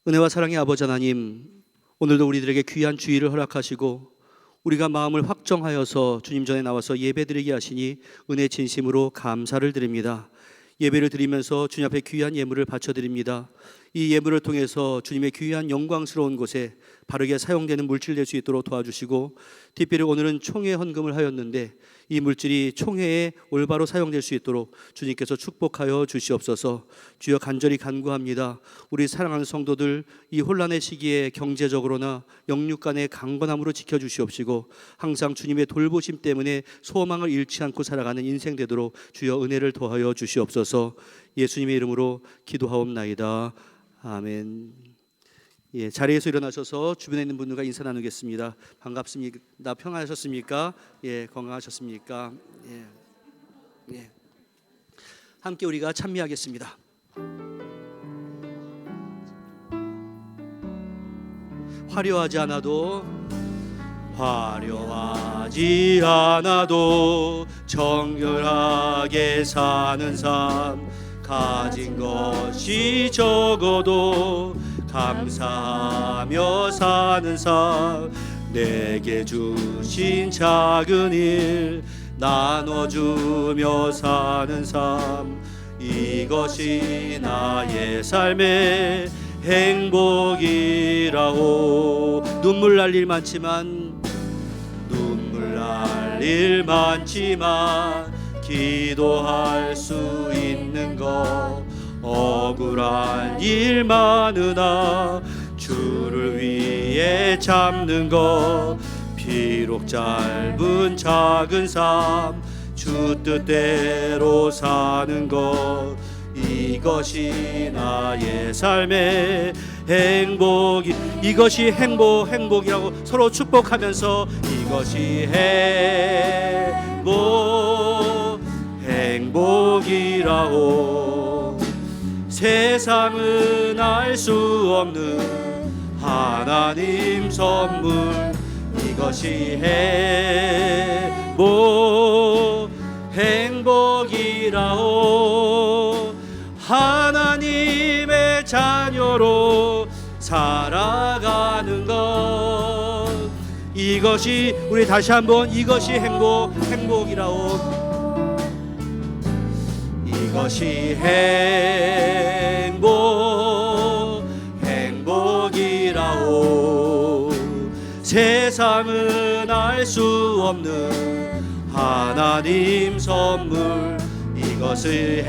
은혜와 사랑의 아버지 하나님, 오늘도 우리들에게 귀한 주의를 허락하시고 우리가 마음을 확정하여서 주님 전에 나와서 예배드리게 하시니 은혜 진심으로 감사를 드립니다. 예배를 드리면서 주님 앞에 귀한 예물을 바쳐드립니다. 이 예물을 통해서 주님의 귀한 영광스러운 곳에 바르게 사용되는 물질 될 수 있도록 도와주시고, 특별히 오늘은 총회 헌금을 하였는데 이 물질이 총회에 올바로 사용될 수 있도록 주님께서 축복하여 주시옵소서. 주여 간절히 간구합니다. 우리 사랑하는 성도들 이 혼란의 시기에 경제적으로나 영육 간의 강건함으로 지켜주시옵시고, 항상 주님의 돌보심 때문에 소망을 잃지 않고 살아가는 인생 되도록 주여 은혜를 더하여 주시옵소서. 예수님의 이름으로 기도하옵나이다. 아멘. 예, 자리에서 일어나셔서 주변에 있는 분들과 인사 나누겠습니다. 반갑습니다. 평안하셨습니까? 예, 건강하셨습니까? 예. 함께 우리가 찬미하겠습니다. 화려하지 않아도 정결하게 사는 삶, 가진 것이 적어도 감사하며 사는 삶, 내게 주신 작은 일 나눠주며 사는 삶, 이 이것이 나의 삶의 행복이라오. 눈물 날 일 많지만 기도할 수 있는 것, 억울한 일 많으나 주를 위해 참는 것, 비록 짧은 작은 삶 주 뜻대로 사는 것, 이것이 나의 삶의 행복이. 이것이 행복이라고 서로 축복하면서 이것이 행복이라고. 세상은 알 수 없는 하나님 선물, 이것이 행복이라오. 하나님의 자녀로 살아가는 것, 이것이, 우리 다시 한번 이것이 행복이라오. 이것이 행복이라오. 세상은 알 수 없는 하나님 선물, 이것을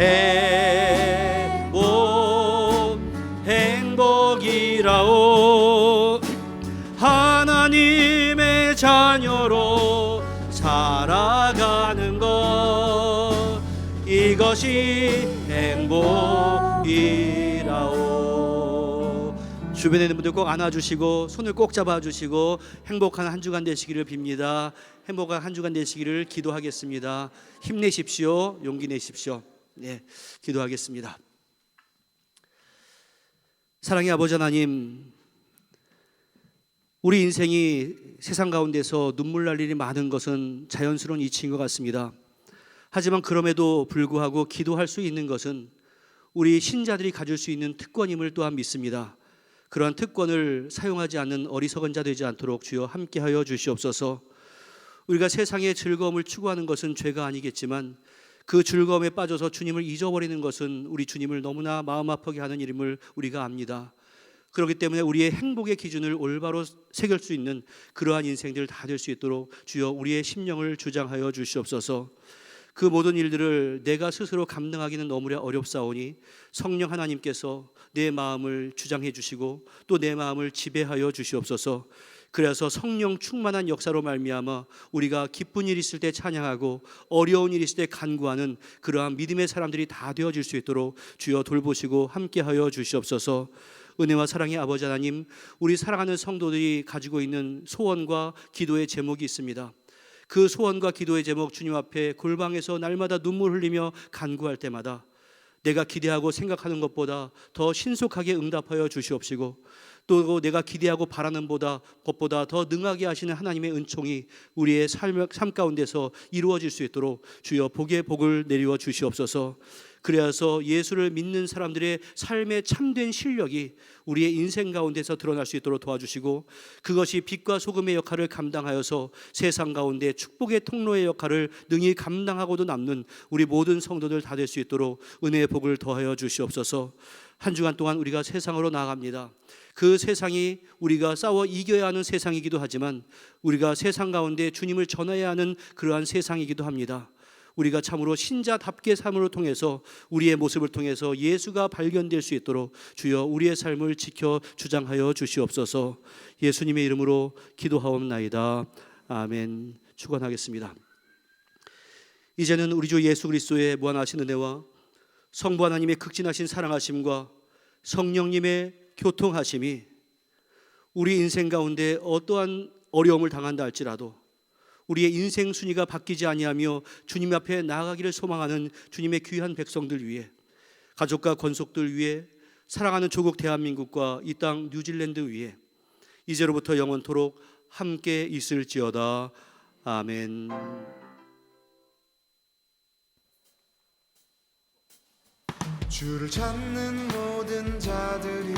행복이라오. 하나님의 자녀로 살아가는 것, 이것이 행복이라오. 주변에 있는 분들 꼭 안아주시고 손을 꼭 잡아주시고 행복한 한 주간 되시기를 빕니다. 행복한 한 주간 되시기를 기도하겠습니다. 힘내십시오. 용기 내십시오. 네, 기도하겠습니다. 사랑의 아버지 하나님, 우리 인생이 세상 가운데서 눈물 날 일이 많은 것은 자연스러운 이치인 것 같습니다. 하지만 그럼에도 불구하고 기도할 수 있는 것은 우리 신자들이 가질 수 있는 특권임을 또한 믿습니다. 그러한 특권을 사용하지 않는 어리석은 자 되지 않도록 주여 함께하여 주시옵소서. 우리가 세상의 즐거움을 추구하는 것은 죄가 아니겠지만 그 즐거움에 빠져서 주님을 잊어버리는 것은 우리 주님을 너무나 마음 아프게 하는 일임을 우리가 압니다. 그렇기 때문에 우리의 행복의 기준을 올바로 새길 수 있는 그러한 인생들 다 될 수 있도록 주여 우리의 심령을 주장하여 주시옵소서. 그 모든 일들을 내가 스스로 감당하기는 너무나 어렵사오니 성령 하나님께서 내 마음을 주장해 주시고 또 내 마음을 지배하여 주시옵소서. 그래서 성령 충만한 역사로 말미암아 우리가 기쁜 일 있을 때 찬양하고 어려운 일 있을 때 간구하는 그러한 믿음의 사람들이 다 되어질 수 있도록 주여 돌보시고 함께하여 주시옵소서. 은혜와 사랑의 아버지 하나님, 우리 사랑하는 성도들이 가지고 있는 소원과 기도의 제목이 있습니다. 그 소원과 기도의 제목 주님 앞에 골방에서 날마다 눈물 흘리며 간구할 때마다 내가 기대하고 생각하는 것보다 더 신속하게 응답하여 주시옵시고 또 내가 기대하고 바라는 것보다 더 능하게 하시는 하나님의 은총이 우리의 삶 가운데서 이루어질 수 있도록 주여 복의 복을 내리워 주시옵소서. 그래서 예수를 믿는 사람들의 삶의 참된 실력이 우리의 인생 가운데서 드러날 수 있도록 도와주시고 그것이 빛과 소금의 역할을 감당하여서 세상 가운데 축복의 통로의 역할을 능히 감당하고도 남는 우리 모든 성도들 다 될 수 있도록 은혜의 복을 더하여 주시옵소서. 한 주간 동안 우리가 세상으로 나아갑니다. 그 세상이 우리가 싸워 이겨야 하는 세상이기도 하지만 우리가 세상 가운데 주님을 전해야 하는 그러한 세상이기도 합니다. 우리가 참으로 신자답게 삶을 통해서 우리의 모습을 통해서 예수가 발견될 수 있도록 주여 우리의 삶을 지켜 주장하여 주시옵소서. 예수님의 이름으로 기도하옵나이다. 아멘. 축원하겠습니다. 이제는 우리 주 예수 그리스도의 무한하신 은혜와 성부 하나님의 극진하신 사랑하심과 성령님의 교통하심이 우리 인생 가운데 어떠한 어려움을 당한다 할지라도 우리의 인생 순위가 바뀌지 아니하며 주님 앞에 나아가기를 소망하는 주님의 귀한 백성들 위해, 가족과 권속들 위해, 사랑하는 조국 대한민국과 이 땅 뉴질랜드 위해 이제로부터 영원토록 함께 있을지어다. 아멘. 주를 찾는 모든 자들이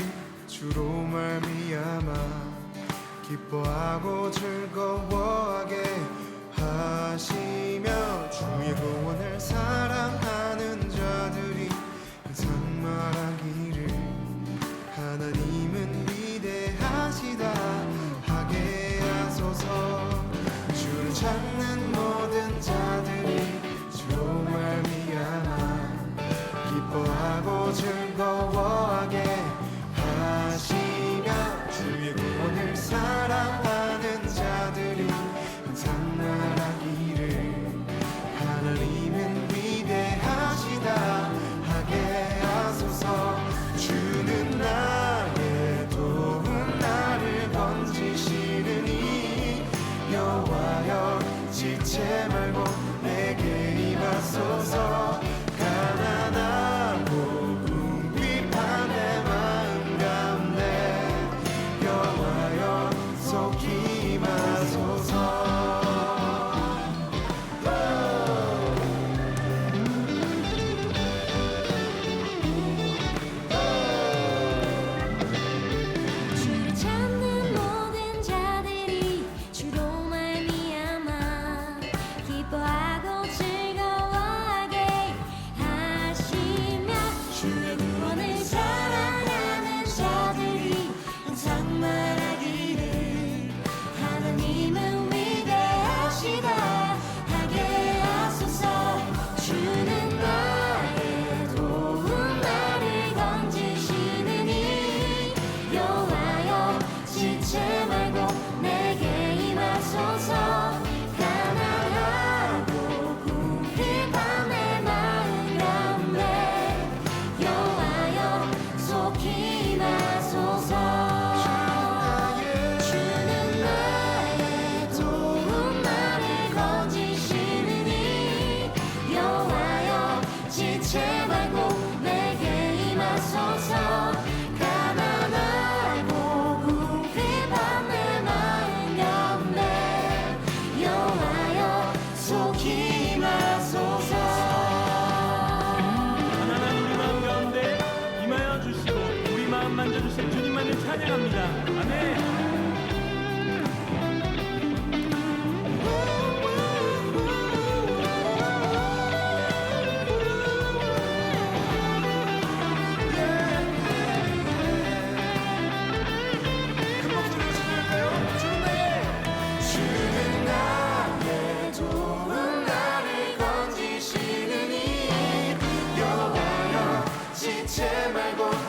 주로 말미암아 기뻐하고 즐거워하게 하시며 주의 구원을 사랑하는 자들이 살아계신 주님만을 찬양합니다. 아멘. 주는 나의 도움 나를 건지시느니 여호와여 지체 말고